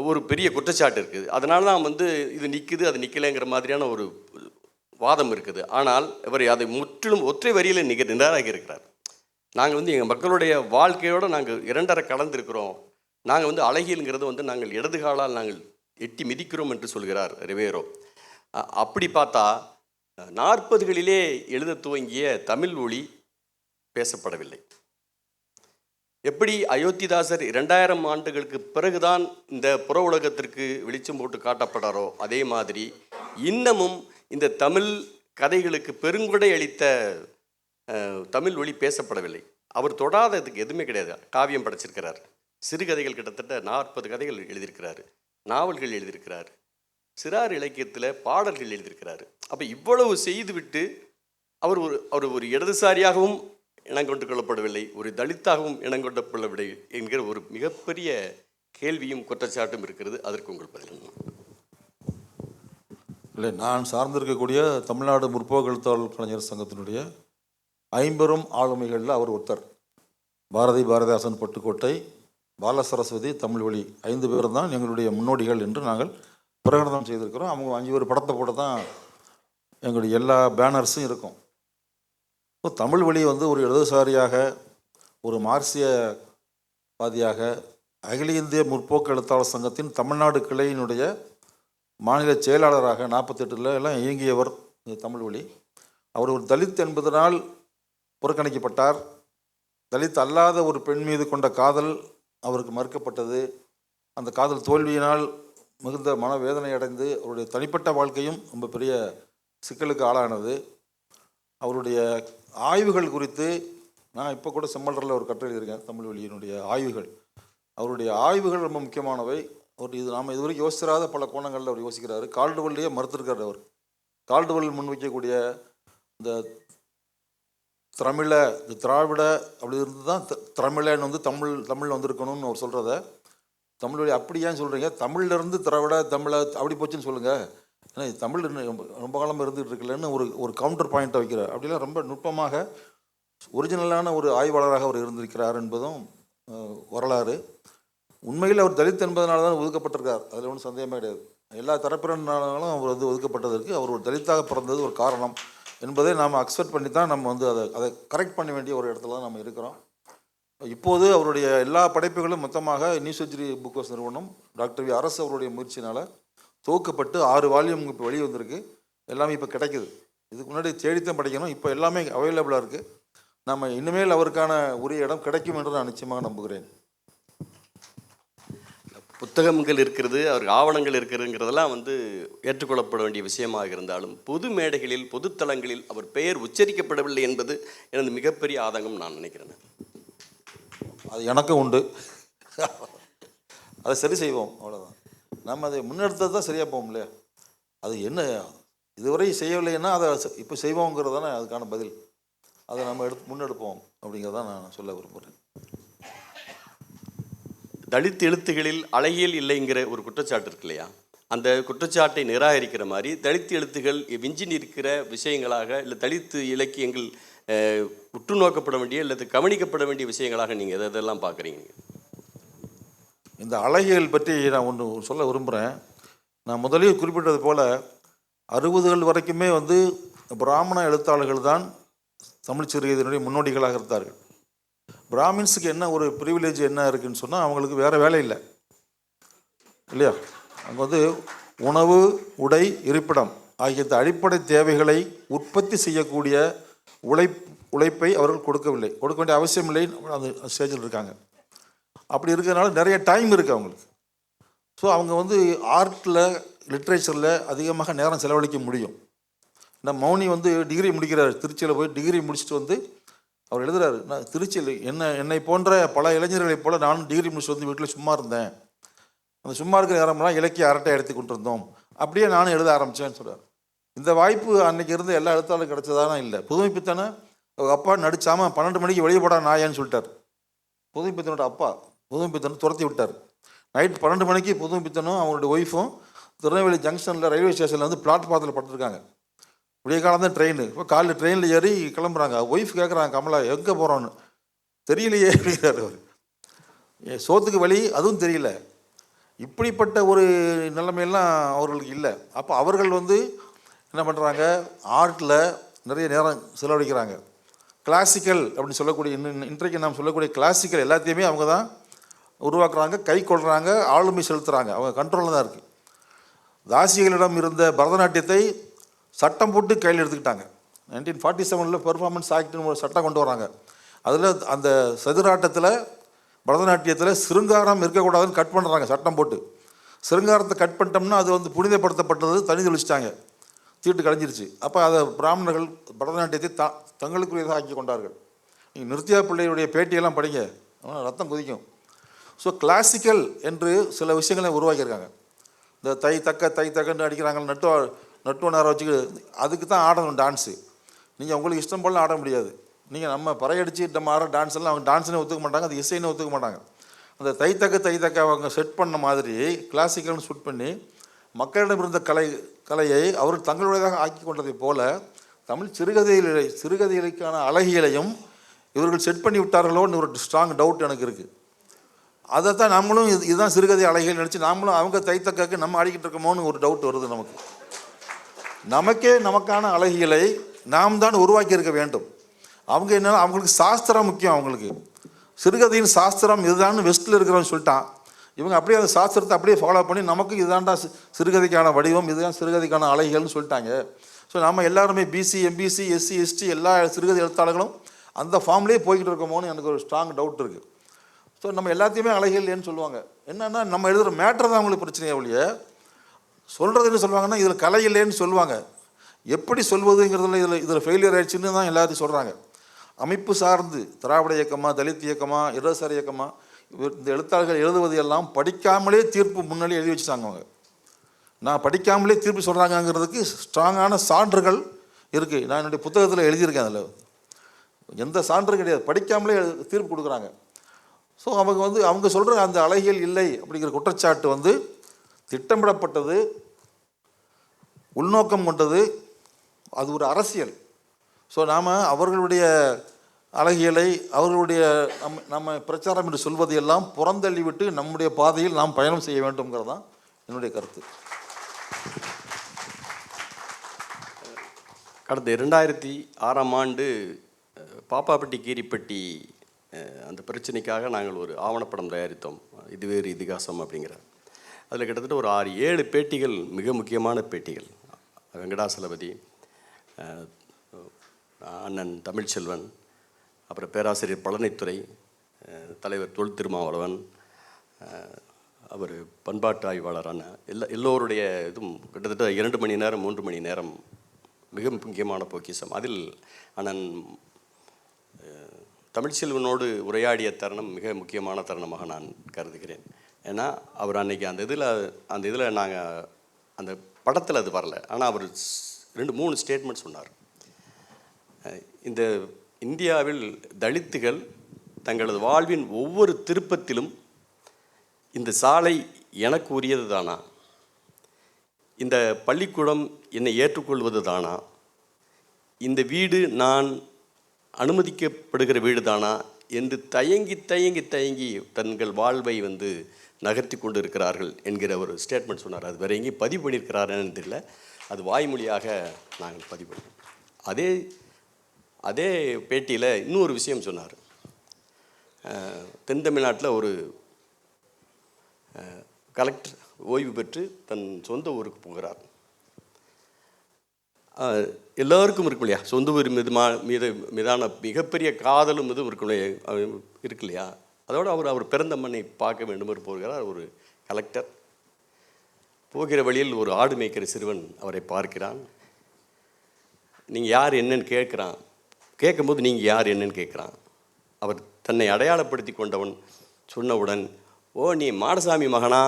Speaker 2: ஒரு பெரிய குற்றச்சாட்டு இருக்குது. அதனால தான் வந்து இது நிற்குது அது நிற்கலைங்கிற மாதிரியான ஒரு வாதம் இருக்குது. ஆனால் இவர் அதை முற்றிலும் ஒற்றை வரியில் நிராகரிக்க இருக்கிறார். நாங்கள் வந்து எங்கள் மக்களுடைய வாழ்க்கையோடு நாங்கள் இரண்டரை கலந்துருக்கிறோம். நாங்கள் வந்து அழகியல்ங்கிறது வந்து நாங்கள் இடது காலால் நாங்கள் எட்டி மிதிக்கிறோம் என்று சொல்கிறார் ரிவேரோ. அப்படி பார்த்தா 40களிலே எழுத துவங்கிய தமிழ் மொழி பேசப்படவில்லை. எப்படி அயோத்திதாசர் 2000 ஆண்டுகளுக்கு பிறகுதான் இந்த புற உலகத்திற்கு வெளிச்சம் போட்டு காட்டப்படாரோ, அதே மாதிரி இன்னமும் இந்த தமிழ் கதைகளுக்கு பெருங்கொடை அளித்த தமிழ் மொழி பேசப்படவில்லை. அவர் தொடாததுக்கு எதுவுமே கிடையாது. காவியம் படைச்சிருக்கிறார், சிறுகதைகள் கிட்டத்தட்ட 40 கதைகள் எழுதியிருக்கிறாரு, நாவல்கள் எழுதியிருக்கிறார், சிறார் இலக்கியத்தில் பாடல்கள் எழுதியிருக்கிறாரு. அப்போ இவ்வளவு செய்துவிட்டு அவர் ஒரு இடதுசாரியாகவும் இனங்கொண்டு கொள்ளப்படவில்லை, ஒரு தலித்தாகவும் இனங்கொண்டு கொள்ளவில்லை என்கிற ஒரு மிகப்பெரிய கேள்வியும் குற்றச்சாட்டும் இருக்கிறது. அதற்கு உங்கள் பதில்?
Speaker 3: இல்லை, நான் சார்ந்திருக்கக்கூடிய தமிழ்நாடு முற்போக்கு எழுத்தாளர் கலைஞர் சங்கத்தினுடைய 50 ஆளுமைகளில் அவர் ஒருத்தர். பாரதி, பாரதிதாசன், பட்டுக்கோட்டை, பால சரஸ்வதி, தமிழ் வழி 5 பேர் தான் எங்களுடைய முன்னோடிகள் என்று நாங்கள் பிரகடனம் செய்திருக்கிறோம். அவங்க 5 பேர் படத்தை போட்டு தான் எங்களுடைய எல்லா பேனர்ஸும் இருக்கும். ஸோ தமிழ் வழி ஒரு இடதுசாரியாக, ஒரு மார்க்சியவாதியாக, அகில இந்திய முற்போக்கு எழுத்தாளர் சங்கத்தின் தமிழ்நாடு கிளையினுடைய மாநில செயலாளராக 48 எல்லாம் இயங்கியவர் தமிழ் வழி. அவர் ஒரு தலித் என்பதனால் புறக்கணிக்கப்பட்டார். தலித் அல்லாத ஒரு பெண் மீது கொண்ட காதல் அவருக்கு மறுக்கப்பட்டது. அந்த காதல் தோல்வியினால் மிகுந்த மனவேதனை அடைந்து அவருடைய தனிப்பட்ட வாழ்க்கையும் ரொம்ப பெரிய சிக்கலுக்கு ஆளானது. அவருடைய ஆய்வுகள் குறித்து நான் இப்போ கூட செம்மலரில் ஒரு கட்டுரை எழுதியிருக்கேன், தமிழ் வழியினுடைய ஆய்வுகள். அவருடைய ஆய்வுகள் ரொம்ப முக்கியமானவை. அவர் நாம் இதுவரைக்கும் யோசிச்சிராத பல கோணங்களில் அவர் யோசிக்கிறாரு. கால்டுவெல்லையே மறுத்திருக்கார் அவர். கால்டுவெல் முன்வைக்கக்கூடிய இந்த திராவிட அப்படி இருந்து தான் தமிழன்னு தமிழ் வந்திருக்கணும்னு அவர் சொல்கிறத, தமிழ் வழி அப்படி ஏன் சொல்கிறீங்க, தமிழ்லேருந்து திராவிட தமிழை அப்படி போச்சுன்னு சொல்லுங்கள், ஏன்னா தமிழ் ரொம்ப காலமாக இருந்துகிட்டு இருக்குல்லன்னு ஒரு கவுண்டர் பாயிண்ட்டை வைக்கிறார். அப்படிலாம் ரொம்ப நுட்பமாக ஒரிஜினலான ஒரு ஆய்வாளராக அவர் இருந்திருக்கிறார் என்பதும் வரலாறு. உண்மையில் அவர் தலித் என்பதனால தான் ஒதுக்கப்பட்டிருக்கார், அதில் ஒன்றும் சந்தேகமே கிடையாது. எல்லா தரப்பினராலும் அவர் ஒதுக்கப்பட்டதற்கு அவர் ஒரு தலித்தாக பிறந்தது ஒரு காரணம் என்பதை நாம் அக்செப்ட் பண்ணி தான் நம்ம அதை கரெக்ட் பண்ண வேண்டிய ஒரு இடத்துல தான் நம்ம இருக்கிறோம். இப்போது அவருடைய எல்லா படைப்புகளும் மொத்தமாக நியூ செஞ்சுரி புக் ஹவுஸ் நிறுவனம் டாக்டர் வி அரசு அவருடைய முயற்சினால் துவக்கப்பட்டு 6 வால்யூம் இப்போ வெளியே வந்திருக்கு. எல்லாமே இப்போ கிடைக்குது. இதுக்கு முன்னாடி தேடித்தான் படிக்கணும், இப்போ எல்லாமே அவைலபிளாக இருக்குது. நம்ம இனிமேல் அவருக்கான உரிய இடம் கிடைக்கும் என்று நான் நிச்சயமாக நம்புகிறேன்.
Speaker 2: புத்தகங்கள் இருக்கிறது, அவருக்கு ஆவணங்கள் இருக்கிறதுங்கிறதெல்லாம் ஏற்றுக்கொள்ளப்பட வேண்டிய விஷயமாக இருந்தாலும் பொது மேடைகளில், பொதுத்தலங்களில் அவர் பெயர் உச்சரிக்கப்படவில்லை என்பது எனது மிகப்பெரிய ஆதங்கம் நான் நினைக்கிறேன்.
Speaker 3: அது எனக்கும் உண்டு, அதை சரி செய்வோம், அவ்வளோதான். நம்ம அதை முன்னெடுத்தது தான் சரியாக போவோம் இல்லையா. அது என்ன இதுவரை செய்யவில்லைன்னா அதை இப்போ செய்வோங்கிறது தானே அதுக்கான பதில். அதை நம்ம முன்னெடுப்போம் அப்படிங்கிறதான் நான் சொல்ல விரும்புகிறேன்.
Speaker 2: தலித் எழுத்துகளில் அழகியல் இல்லைங்கிற ஒரு குற்றச்சாட்டு இருக்கு இல்லையா, அந்த குற்றச்சாட்டை நிராகரிக்கிற மாதிரி தலித் எழுத்துகள் விஞ்சி நிற்கிற விஷயங்களாக, இல்லை தலித் இலக்கியங்கள் உற்று நோக்கப்பட வேண்டிய அல்லது கவனிக்கப்பட வேண்டிய விஷயங்களாக நீங்கள் எதெல்லாம் பார்க்குறீங்க?
Speaker 3: இந்த அழகியல் பற்றி நான் ஒன்று சொல்ல விரும்புகிறேன். நான் முதலில் குறிப்பிட்டது போல் 60கள் வரைக்குமே பிராமண எழுத்தாளர்கள் தான் தமிழ் சிறுகதையினுடைய முன்னோடிகளாக இருந்தார்கள். பிராமின்ஸுக்கு என்ன ஒரு ப்ரிவிலேஜ் என்ன இருக்குதுன்னு சொன்னால், அவங்களுக்கு வேறு வேலை இல்லை இல்லையா. அங்கே உணவு, உடை, இருப்பிடம் ஆகிய அடிப்படை தேவைகளை உற்பத்தி செய்யக்கூடிய உழைப்பை அவர்கள் கொடுக்க வேண்டிய அவசியம் இல்லை. அந்த ஸ்டேஜில் இருக்காங்க. அப்படி இருக்கிறதுனால நிறைய டைம் இருக்குது அவங்களுக்கு. ஸோ அவங்க ஆர்ட்டில், லிட்ரேச்சரில் அதிகமாக நேரம் செலவழிக்க முடியும். இந்த மௌனி டிகிரி முடிக்கிறார், திருச்சியில் போய் டிகிரி முடிச்சுட்டு அவர் எழுதுகிறாரு, நான் திருச்சியில் என்னை போன்ற பல இளைஞர்களைப் போல் நானும் டிகிரி முடிச்சுட்டு வீட்டில் சும்மா இருந்தேன். அந்த சும்மா இருக்கிற நேரம்லாம் இலக்கிய அரட்டை எடுத்து கொண்டு இருந்தோம், அப்படியே நானும் எழுத ஆரம்பித்தேன்னு சொல்கிறார். இந்த வாய்ப்பு அன்றைக்கி இருந்த எல்லா எழுத்தாளரும் கிடச்சதானா இல்லை. புதுமைப்பித்தனை அவங்க அப்பா நடிச்சாமல் 12 மணிக்கு வெளியே போடா நாயான்னு சொல்லிட்டார். புதுமைப்பித்தனோட அப்பா புதுமைப்பித்தனை துரத்தி விட்டார். நைட் 12 மணிக்கு புதுமைப்பித்தனும் அவங்களுடைய ஒய்ஃபும் திருநெல்வேலி ஜங்ஷனில் ரயில்வே ஸ்டேஷனில் பிளாட்பாத்தில் படுத்துருக்காங்க. விடிய காலம் தான் ட்ரெயின். இப்போ காலையில் ட்ரெயினில் ஏறி கிளம்புறாங்க. ஒய்ஃப் கேட்குறாங்க, கமலா எங்கே போகிறோன்னு. தெரியலையே அப்படிங்கிறார் அவர். சோத்துக்கு வழி அதுவும் தெரியல. இப்படிப்பட்ட ஒரு நிலைமையெல்லாம் அவர்களுக்கு இல்லை. அப்போ அவர்கள் என்ன பண்ணுறாங்க, ஆர்ட்டில் நிறைய நேரம் செலவழிக்கிறாங்க. கிளாசிக்கல் அப்படின்னு சொல்லக்கூடிய இன்றைக்கு நாம் சொல்லக்கூடிய கிளாசிக்கல் எல்லாத்தையுமே அவங்க தான் உருவாக்குறாங்க, கை கொள்கிறாங்க, ஆளுமை செலுத்துகிறாங்க. அவங்க கண்ட்ரோலில் தான் இருக்குது. தாசிகளிடம் இருந்த பரதநாட்டியத்தை சட்டம் போட்டு கையில் எடுத்துக்கிட்டாங்க. 1947 பெர்ஃபார்மன்ஸ் ஆக்ட்னு ஒரு சட்டம் கொண்டு வராங்க. அதில் அந்த சதுராட்டத்தில் பரதநாட்டியத்தில் சிருங்காரம் இருக்கக்கூடாதுன்னு கட் பண்ணுறாங்க சட்டம் போட்டு. சிருங்காரத்தை கட் பண்ணிட்டோம்னா அது வந்து புனிதப்படுத்தப்பட்டது, தனி தெளிச்சிட்டாங்க, தீட்டு கலைஞ்சிருச்சு. அப்போ அதை பிராமணர்கள் பரதநாட்டியத்தை தங்களுக்குரியதாக ஆக்கி கொண்டார்கள். நீங்கள் நிருத்யா பிள்ளையுடைய பேட்டியெல்லாம் படிங்க, ரத்தம் கொதிக்கும். ஸோ கிளாசிக்கல் என்று சில விஷயங்களை உருவாக்கியிருக்காங்க. இந்த தை தக்கன்னு அடிக்கிறாங்க, நட்டுவ நேரம் வச்சுக்கு, அதுக்கு தான் ஆடணும் டான்ஸு. நீங்கள் உங்களுக்கு இஷ்டம் போல ஆட முடியாது. நீங்கள் நம்ம பறையடிச்சு நம்ம ஆடுற டான்ஸ் எல்லாம் அவங்க டான்ஸ்னே ஒத்துக்க மாட்டாங்க, அது இசைன்னு ஒத்துக்க மாட்டாங்க. அந்த தை தக்க அவங்க செட் பண்ண மாதிரி கிளாசிக்கல்னு ஷூட் பண்ணி மக்களிடம் இருந்த கலையை அவர் தங்களுடையதாக ஆக்கி கொண்டதை போல தமிழ் சிறுகதைகளுக்கான அழகியலையும் இவர்கள் செட் பண்ணி விட்டார்களோன்னு ஒரு ஸ்ட்ராங் டவுட் எனக்கு இருக்குது. அதை தான் நம்மளும் இதுதான் சிறுகதை அழகியல் நினச்சி நாமளும் அவங்க தைத்தக்காக்கு நம்ம ஆடிக்கிட்டு இருக்கோமோன்னு ஒரு டவுட் வருது நமக்கு. நமக்கான அழகியலை நாம் தான் உருவாக்கி இருக்க வேண்டும். அவங்க என்னன்னா அவங்களுக்கு சாஸ்திரம் முக்கியம். அவங்களுக்கு சிறுகதையின் சாஸ்திரம் இதுதான் வெஸ்ட்டில் இருக்கிறவங்க சொல்லிட்டான். இவங்க அப்படியே அந்த சாஸ்திரத்தை அப்படியே ஃபாலோ பண்ணி நமக்கு இதுதான்டா சிறுகதைக்கான வடிவம், இதுதான் சிறுகதைக்கான அழகியல்னு சொல்லிட்டாங்க. ஸோ நம்ம எல்லாருமே பிசி, எம்பிசி, எஸ்சி, எஸ்டி எல்லா சிறுகதை எழுத்தாளர்களும் அந்த ஃபார்ம்லேயே போய்கிட்டு இருக்கோமோன்னு எனக்கு ஒரு ஸ்ட்ராங் டவுட் இருக்குது. ஸோ நம்ம எல்லாத்தையுமே அழகியல்னு சொல்லுவாங்க. என்னென்னா நம்ம எழுதுகிற மேட்ரு தான் அவங்களுக்கு பிரச்சனையே ஒழிய சொல்கிறதுன்னு சொல்லுவாங்கன்னா இதில் கலை இல்லைன்னு சொல்லுவாங்க. எப்படி சொல்வதுங்கிறதுல இதில் ஃபெயிலியர் ஆயிடுச்சுன்னு தான் எல்லாத்தையும் சொல்கிறாங்க. அமைப்பு சார்ந்து திராவிட இயக்கமாக, தலித் இயக்கமாக, இடதுசாரி இயக்கமாக, இந்த எழுத்தாளர்கள் எழுதுவது எல்லாம் படிக்காமலே தீர்ப்பு முன்னாடி எழுதி வச்சுட்டாங்க. அவங்க நான் படிக்காமலே தீர்ப்பு சொல்கிறாங்கங்கிறதுக்கு ஸ்ட்ராங்கான சான்றுகள் இருக்குது. நான் என்னுடைய புத்தகத்தில் எழுதியிருக்கேன். அதில் எந்த சான்று கிடையாது, படிக்காமலே தீர்ப்பு கொடுக்குறாங்க. ஸோ அவங்க சொல்கிற அந்த அழகியல் இல்லை அப்படிங்கிற குற்றச்சாட்டு திட்டமிடப்பட்டது, உள்நோக்கம் கொண்டது, அது ஒரு அரசியல். ஸோ நாம் அவர்களுடைய அழகியலை, அவர்களுடைய நம்ம பிரச்சாரம் என்று சொல்வது எல்லாம் புறந்தள்ளிவிட்டு நம்முடைய பாதையில் நாம் பயணம் செய்ய வேண்டும்ங்கிறது தான் என்னுடைய கருத்து.
Speaker 2: கடந்த 2006 பாப்பாப்பட்டி கீரிப்பட்டி அந்த பிரச்சனைக்காக நாங்கள் ஒரு ஆவணப்படம் தயாரித்தோம், இது வேறு இதிகாசம் அப்படிங்கிற. அதில் கிட்டத்தட்ட ஒரு 6-7 பேட்டிகள், மிக முக்கியமான பேட்டிகள். வெங்கடாசலபதி, அண்ணன் தமிழ்ச்செல்வன், அப்புறம் பேராசிரியர் பழனித்துறை, தலைவர் தொல் திருமாவளவன், அவர் பண்பாட்டு ஆய்வாளரான எல்லோருடைய இதுவும் கிட்டத்தட்ட 2 மணி நேரம் 3 மணி நேரம் மிக முக்கியமான பொக்கிஷம். அதில் அண்ணன் தமிழ்ச்செல்வனோடு உரையாடிய தருணம் மிக முக்கியமான தருணமாக நான் கருதுகிறேன். ஏன்னா அவர் அன்றைக்கி அந்த இதில் நாங்கள் அந்த படத்தில் அது வரல, ஆனால் அவர் 2-3 ஸ்டேட்மெண்ட் சொன்னார். இந்த இந்தியாவில் தலித்துகள் தங்களது வாழ்வின் ஒவ்வொரு திருப்பத்திலும் இந்த சாலை எனக்கு உரியது தானா, இந்த பள்ளிக்கூடம் என்னை ஏற்றுக்கொள்வது தானா, இந்த வீடு நான் அனுமதிக்கப்படுகிற வீடு தானா என்று தயங்கி தங்கள் வாழ்வை நகர்த்தி கொண்டு இருக்கிறார்கள் என்கிற ஒரு ஸ்டேட்மெண்ட் சொன்னார். அது வேறு எங்கேயும் பதிவு பண்ணியிருக்கிறாருன்னு தெரியல, அது வாய்மொழியாக நாங்கள் பதிவு பண்ணோம். அதே பேட்டியில் இன்னொரு விஷயம் சொன்னார். தென் தமிழ்நாட்டில் ஒரு கலெக்டர் ஓய்வு பெற்று தன் சொந்த ஊருக்கு போகிறார். எல்லோருக்கும் இருக்கும் இல்லையா, சொந்த ஊர் மீதான மிகப்பெரிய காதலும் இருக்கு இல்லையா. அதோடு அவர் பிறந்த மண்ணை பார்க்க வேண்டும் என்று போகிறார். ஒரு கலெக்டர் போகிற வழியில் ஒரு ஆடு மேய்க்கிற சிறுவன் அவரை பார்க்கிறான். நீங்கள் யார் என்னன்னு கேட்கும்போது நீங்கள் யார் என்னன்னு கேட்குறான். அவர் தன்னை அடையாளப்படுத்தி கொண்டவன் சொன்னவுடன், ஓ நீ மாடசாமி மகனா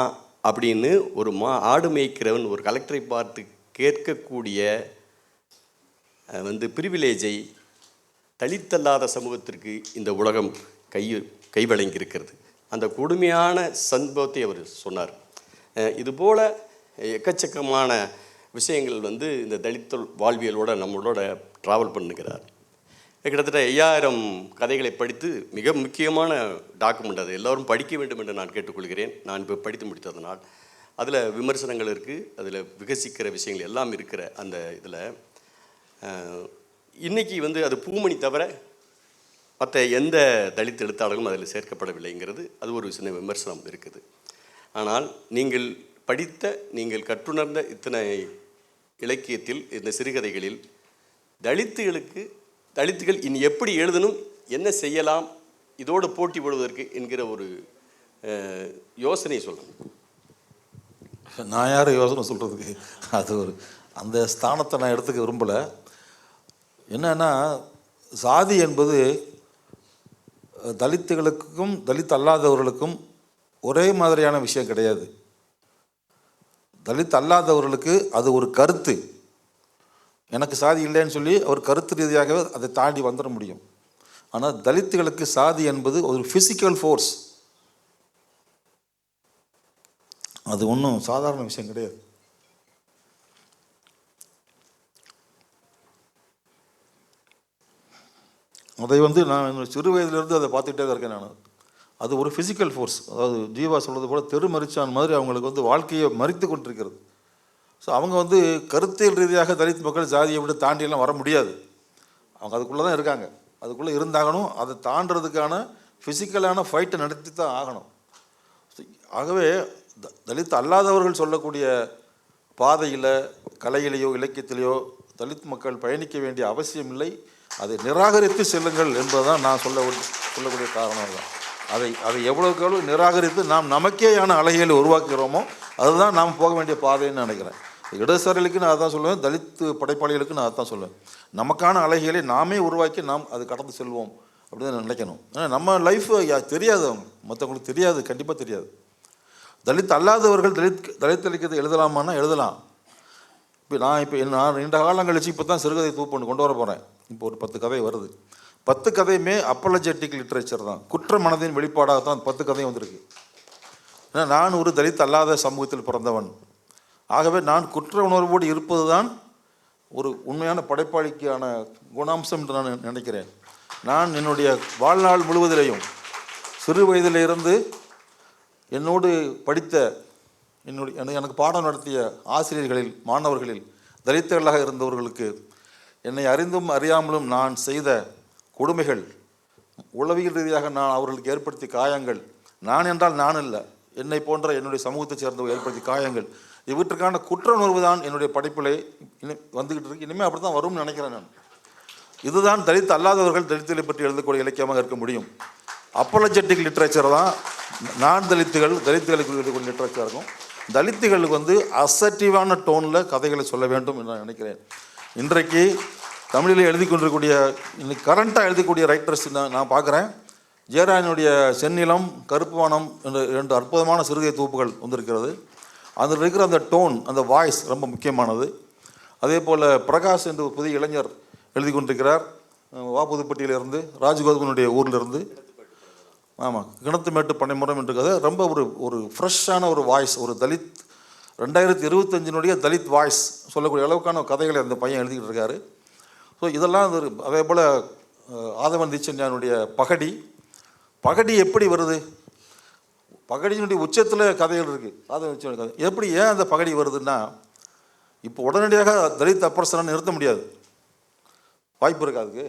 Speaker 2: அப்படின்னு ஒரு ஆடு மேய்க்கிறவன் ஒரு கலெக்டரை பார்த்து கேட்கக்கூடிய பிரிவிலேஜை தலித்தல்லாத சமூகத்திற்கு இந்த உலகம் கைவழங்கியிருக்கிறது. அந்த கொடுமையான சம்பவத்தை அவர் சொன்னார். இதுபோல் எக்கச்சக்கமான விஷயங்கள் இந்த தலித் வாழ்வியலோட நம்மளோட ட்ராவல் பண்ணுகிறார். கிட்டத்தட்ட 5000 கதைகளை படித்து மிக முக்கியமான டாக்குமெண்ட், அது எல்லோரும் படிக்க வேண்டும் என்று நான் கேட்டுக்கொள்கிறேன். நான் இப்போ படித்து முடித்ததனால் அதில் விமர்சனங்கள் இருக்குது, அதில் விகசிக்கிற விஷயங்கள் எல்லாம் இருக்கிற அந்த இதில் இன்றைக்கி அது பூமணி தவிர மற்ற எந்த தலித் எழுத்தாளர்களும் அதில் சேர்க்கப்படவில்லைங்கிறது அது ஒரு சின்ன விமர்சனம் இருக்குது. ஆனால் நீங்கள் படித்த, நீங்கள் கற்றுணர்ந்த இத்தனை இலக்கியத்தில், இந்த சிறுகதைகளில் தலித்துகள் இனி எப்படி எழுதணும், என்ன செய்யலாம், இதோடு போட்டி போடுவதற்கு என்கிற ஒரு யோசனை சொல்லணும்.
Speaker 3: நான் யார் யோசனை சொல்கிறதுக்கு? அது ஒரு அந்த ஸ்தானத்தை நான் எடுத்துக்க விரும்பலை. என்னன்னா, சாதி என்பது தலித்துகளுக்கும் தலித் அல்லாதவர்களுக்கும் ஒரே மாதிரியான விஷயம் கிடையாது. தலித் அல்லாதவர்களுக்கு அது ஒரு கருத்து. எனக்கு சாதி இல்லைன்னு சொல்லி அவர் கருத்து ரீதியாகவே அதை தாண்டி வந்துட முடியும். ஆனால் தலித்துகளுக்கு சாதி என்பது ஒரு ஃபிசிக்கல் ஃபோர்ஸ். அது ஒன்றும் சாதாரண விஷயம் கிடையாது. அதை நான் என்னோட சிறு வயதிலிருந்து அதை பார்த்துக்கிட்டே தான் இருக்கேன் நான். அது ஒரு ஃபிசிக்கல் ஃபோர்ஸ். அதாவது ஜீவா சொல்கிறது போல் தெரு மறிச்சான் மாதிரி அவங்களுக்கு வாழ்க்கையை மறித்து கொண்டிருக்கிறது. ஸோ அவங்க கருத்தியல் ரீதியாக தலித் மக்கள் ஜாதியை விட்டு தாண்டியெல்லாம் வர முடியாது. அவங்க அதுக்குள்ளே தான் இருக்காங்க. அதுக்குள்ளே இருந்தாகணும். அதை தாண்டுறதுக்கான ஃபிசிக்கலான ஃபைட்டை நடத்தி தான் ஆகணும். ஆகவே தலித் அல்லாதவர்கள் சொல்லக்கூடிய பாதையில், கலையிலேயோ இலக்கியத்திலேயோ தலித் மக்கள் பயணிக்க வேண்டிய அவசியம் இல்லை. அதை நிராகரித்து செல்லுங்கள் என்பதுதான் நான் சொல்லக்கூடிய காரணம் தான். அதை எவ்வளோக்கு எவ்வளோ நிராகரித்து நாம் நமக்கேயான அழகியலை உருவாக்குகிறோமோ அதுதான் நாம் போக வேண்டிய பாதைன்னு நினைக்கிறேன். இடதுசாரிகளுக்கு நான் அதான் சொல்லுவேன், தலித் படைப்பாளிகளுக்கு நான் அதான் சொல்லுவேன். நமக்கான அழகியலை நாமே உருவாக்கி நாம் அதை கடந்து செல்வோம் அப்படின்னு நினைக்கணும். ஏன்னா நம்ம லைஃப் தெரியாது, அவங்க மற்றவங்களுக்கு தெரியாது, கண்டிப்பாக தெரியாது. தலித் அல்லாதவர்கள் தலித் இலக்கியத்தை எழுதலாமான்னா எழுதலாம். நான் நீண்ட காலம் கழிச்சு இப்போ தான் சிறுகதை தொகுப்பு கொண்டு வர போகிறேன். இப்போ ஒரு 10 கதை வருது. 10 கதையுமே அப்பலஜெட்டிக் லிட்ரேச்சர் தான். குற்ற மனதின் வெளிப்பாடாகத்தான் 10 கதையும் வந்திருக்கு. ஏன்னா நான் ஒரு தலித் அல்லாத சமூகத்தில் பிறந்தவன். ஆகவே நான் குற்ற உணர்வோடு இருப்பது தான் ஒரு உண்மையான படைப்பாளிக்கான குணாம்சம் என்று நான் நினைக்கிறேன். நான் என்னுடைய வாழ்நாள் முழுவதிலையும் சிறு வயதிலிருந்து என்னோடு படித்த எனக்கு பாடம் நடத்திய ஆசிரியர்களில், மாணவர்களில் தலித்துகளாக இருந்தவர்களுக்கு என்னை அறிந்தும் அறியாமலும் நான் செய்த கொடுமைகள், உளவியல் ரீதியாக நான் அவர்களுக்கு ஏற்படுத்திய காயங்கள், நான் என்றால் நான் இல்லை, என்னை போன்ற என்னுடைய சமூகத்தை சேர்ந்தவர்கள் ஏற்படுத்திய காயங்கள், இவற்றுக்கான குற்ற உணர்வு தான் என்னுடைய படைப்பிலே வந்துக்கிட்டு இருக்கு. இனிமேல் அப்படி தான் வரும்னு நினைக்கிறேன் நான். இதுதான் தலித் அல்லாதவர்கள் தலித்துகளை பற்றி எழுதக்கூடிய இலக்கியமாக இருக்க முடியும். அப்பலஜெட்டிக் லிட்ரேச்சர் தான் நான் தலித்துகளுக்கு எழுதக்கூடிய லிட்ரேச்சர் இருக்கும். தலித்துகளுக்கு அசர்ட்டிவான டோனில் கதைகளை சொல்ல வேண்டும் என்று நான் நினைக்கிறேன். இன்றைக்கு தமிழில் எழுதி கொண்டிருக்கக்கூடிய, இன்னைக்கு கரண்ட்டாக எழுதக்கூடிய ரைட்டர்ஸ் நான் பார்க்குறேன். ஜெயராஜனுடைய செந்நிலம், கருப்பு வானம் என்ற 2 அற்புதமான சிறுகதை தொகுப்புகள் வந்திருக்கிறது. அதில் இருக்கிற அந்த டோன், அந்த வாய்ஸ் ரொம்ப முக்கியமானது. அதே போல் பிரகாஷ் என்று ஒரு புதிய இளைஞர் எழுதி கொண்டிருக்கிறார். வாப்புதுப்பட்டியிலிருந்து, ராஜ்கோதனுடைய ஊரிலிருந்து. ஆமாம், கிணத்துமேட்டு பனைமுறம் என்று கதை ரொம்ப ஒரு ஃப்ரெஷ்ஷான ஒரு வாய்ஸ், ஒரு தலித் 2025 தலித் வாய்ஸ் சொல்லக்கூடிய அளவுக்கான கதைகளை அந்த பையன் எழுதிக்கிட்டு இருக்காரு. ஸோ இதெல்லாம் அதே போல் ஆதவன் தீட்சண்யானுடைய பகடி எப்படி வருது? பகடியினுடைய உச்சத்தில் கதைகள் இருக்குது. ஆதவன் தீட்சண்யா கதை எப்படி, ஏன் அந்த பகடி வருதுன்னா, இப்போ உடனடியாக தலித் அப்ரஷனை நிறுத்த முடியாது, வாய்ப்பு இருக்குது. அதுக்கு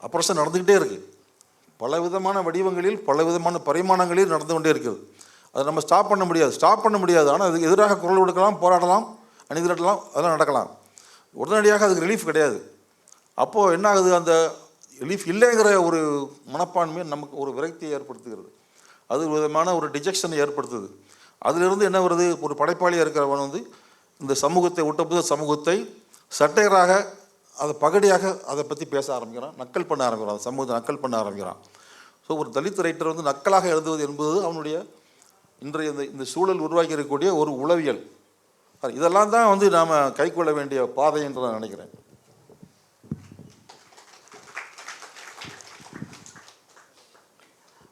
Speaker 3: அப்ரஷன் நடந்துக்கிட்டே இருக்குது. பல விதமான வடிவங்களில், பல விதமான பரிமாணங்களில் நடந்து கொண்டே இருக்குது. அதை நம்ம ஸ்டாப் பண்ண முடியாது. ஆனால் அதுக்கு எதிராக குரல் கொடுக்கலாம், போராடலாம், அணிதிரட்டலாம், அதெல்லாம் நடக்கலாம். உடனடியாக அதுக்கு ரிலீஃப் கிடையாது. அப்போது என்ன ஆகுது, அந்த ரிலீஃப் இல்லைங்கிற ஒரு மனப்பான்மையை நமக்கு ஒரு விரக்தியை ஏற்படுத்துகிறது. அது ஒரு விதமான ஒரு டிஜெக்ஷனை ஏற்படுத்துது. அதிலிருந்து என்ன வருது, ஒரு படைப்பாளியாக இருக்கிறவன் இந்த சமூகத்தை, ஒட்டப்புத சமூகத்தை சட்டையராக, அதை பகடியாக அதை பற்றி பேச ஆரம்பிக்கிறான், நக்கல் பண்ண ஆரம்பிக்கிறான், அந்த சமூகத்தை நக்கல் பண்ண ஆரம்பிக்கிறான். ஸோ ஒரு தலித் ரைட்டர் நக்கலாக எழுதுவது என்பது அவனுடைய இன்றைய இந்த சூழல் உருவாக்கி இருக்கக்கூடிய ஒரு உளவியல். இதெல்லாம் தான் நாம் கைக்கொள்ள வேண்டிய பாதை என்று நான் நினைக்கிறேன்.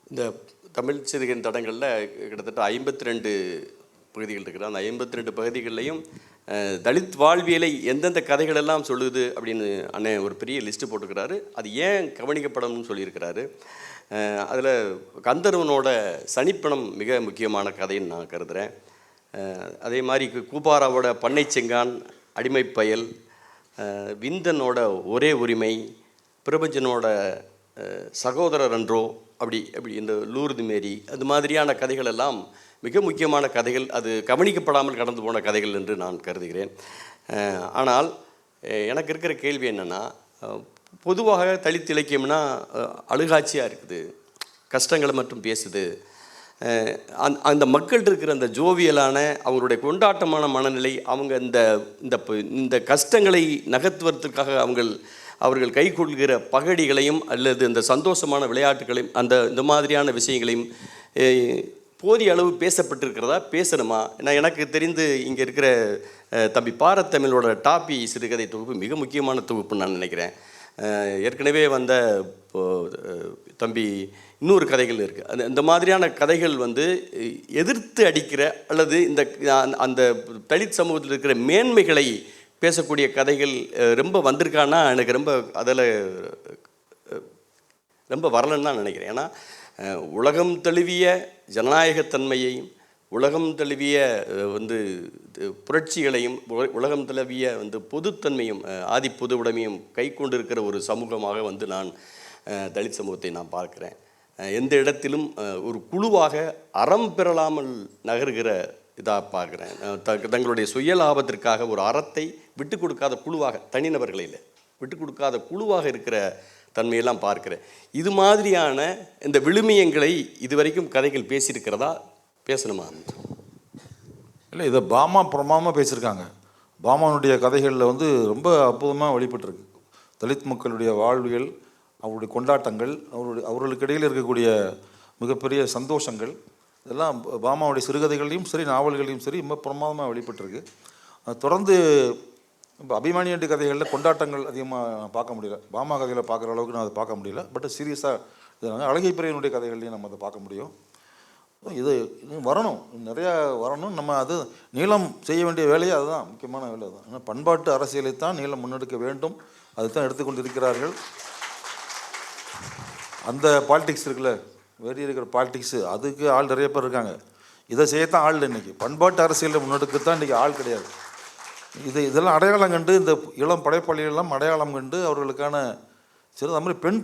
Speaker 2: இந்த தமிழ் சிறுகன் தடங்களில் கிட்டத்தட்ட 52 பகுதிகள் இருக்குது. அந்த 52 பகுதிகள்லையும் தலித் வாழ்வியலை எந்தெந்த கதைகள் எல்லாம் சொல்லுது அப்படின்னு அண்ணன் ஒரு பெரிய லிஸ்ட்டு போட்டுக்கிறாரு. அது ஏன் கவனிக்கப்படணும்னு சொல்லியிருக்கிறாரு. அதில் கந்தர்வனோட சனிப்பணம் மிக முக்கியமான கதைன்னு நான் கருதுகிறேன். அதே மாதிரி கூப்பாராவோட பண்ணை செங்கான், அடிமைப்பயல், விந்தனோட ஒரே உரிமை, பிரபஞ்சனோட சகோதரர் அன்றோ, அப்படி இந்த லூர்து மேரி, அது மாதிரியான கதைகள் எல்லாம் மிக முக்கியமான கதைகள், அது கவனிக்கப்படாமல் கடந்து போன கதைகள் என்று நான் கருதுகிறேன். ஆனால் எனக்கு இருக்கிற கேள்வி என்னென்னா, பொதுவாக தலித் இலக்கியம்னா அழுகாட்சியாக இருக்குது, கஷ்டங்களை மட்டும் பேசுது. அந்த மக்கள்கிட்ட இருக்கிற அந்த ஜோவியலான அவங்களுடைய கொண்டாட்டமான மனநிலை, அவங்க இந்த கஷ்டங்களை நகர்த்துவதற்காக அவர்கள் கைக்கொள்கிற பகடிகளையும் அல்லது இந்த சந்தோஷமான விளையாட்டுகளையும் இந்த மாதிரியான விஷயங்களையும் போதிய அளவு பேசப்பட்டிருக்கிறதா, பேசணுமா? எனக்கு தெரிந்து இங்கே இருக்கிற தம்பி பாரத்தமிழோட டாப்பி சிறுகதை தொகுப்பு மிக முக்கியமான தொகுப்புன்னு நான் நினைக்கிறேன். ஏற்கனவே வந்த தம்பி இன்னொரு கதைகள் இருக்குது. இந்த மாதிரியான கதைகள் எதிர்த்து அடிக்கிற அல்லது அந்த தலித் சமூகத்தில் இருக்கிற மேன்மைகளை பேசக்கூடிய கதைகள் ரொம்ப வந்திருக்கான்னா எனக்கு அதில் ரொம்ப வரலன்னு தான் நினைக்கிறேன். ஏன்னா உலகம் தழுவிய ஜனநாயகத்தன்மையையும் உலகம் தழுவிய புரட்சிகளையும் உலகம் தழுவிய பொதுத்தன்மையும் ஆதி பொது உடைமையும் கை கொண்டிருக்கிற ஒரு சமூகமாக நான் தலித் சமூகத்தை நான் பார்க்குறேன். எந்த இடத்திலும் ஒரு குழுவாக அறம் பெறலாமல் நகர்கிற இதாக பார்க்குறேன். தங்களுடைய சுய லாபத்திற்காக ஒரு அறத்தை விட்டு கொடுக்காத குழுவாக, தனிநபர்களில் விட்டு கொடுக்காத குழுவாக இருக்கிற தன்மையெல்லாம் பார்க்குறேன். இது மாதிரியான இந்த விழுமியங்களை இதுவரைக்கும் கதைகள் பேசியிருக்கிறதா, பேசணுமா?
Speaker 3: இல்லை, இதை பாமா பிரமாமாக பேசியிருக்காங்க. பாமானுடைய கதைகளில் ரொம்ப அற்புதமாக வெளிப்பட்டிருக்கு. தலித் மக்களுடைய வாழ்வியல், அவருடைய கொண்டாட்டங்கள், அவர்களுக்கு இடையில் இருக்கக்கூடிய மிகப்பெரிய சந்தோஷங்கள், இதெல்லாம் பாமாவுடைய சிறுகதைகளையும் சரி நாவல்களையும் சரி ரொம்ப பிரமாதமாக வெளிப்பட்டிருக்கு. தொடர்ந்து இப்போ அபிமானியண்டி கதைகளில் கொண்டாட்டங்கள் அதிகமாக பார்க்க முடியல. பாமா கதையில் பார்க்குற அளவுக்கு நான் அதை பார்க்க முடியல. பட் சீரியஸாக இது அழகை பிரியனுடைய கதைகள்லையும் நம்ம அதை பார்க்க முடியும். இது வரணும், நிறையா வரணும். நம்ம அது நீளம் செய்ய வேண்டிய வேலையே அதுதான், முக்கியமான வேலை அதுதான். ஏன்னா பண்பாட்டு அரசியலைத்தான் நீளம் முன்னெடுக்க வேண்டும், அதுதான் எடுத்துக்கொண்டு இருக்கிறார்கள். அந்த பாலிடிக்ஸ் இருக்குல்ல, வெளியே இருக்கிற பாலிடிக்ஸு, அதுக்கு ஆள் நிறைய பேர் இருக்காங்க. இதை செய்யத்தான் ஆள் இன்றைக்கி. பண்பாட்டு அரசியலில் முன்னெடுக்கத்தான் இன்றைக்கி ஆள் கிடையாது. இதெல்லாம் அடையாளம் கண்டு இந்த இளம் படைப்பாளிகளெல்லாம் அடையாளம் கண்டு அவர்களுக்கான சில மாதிரி பெண்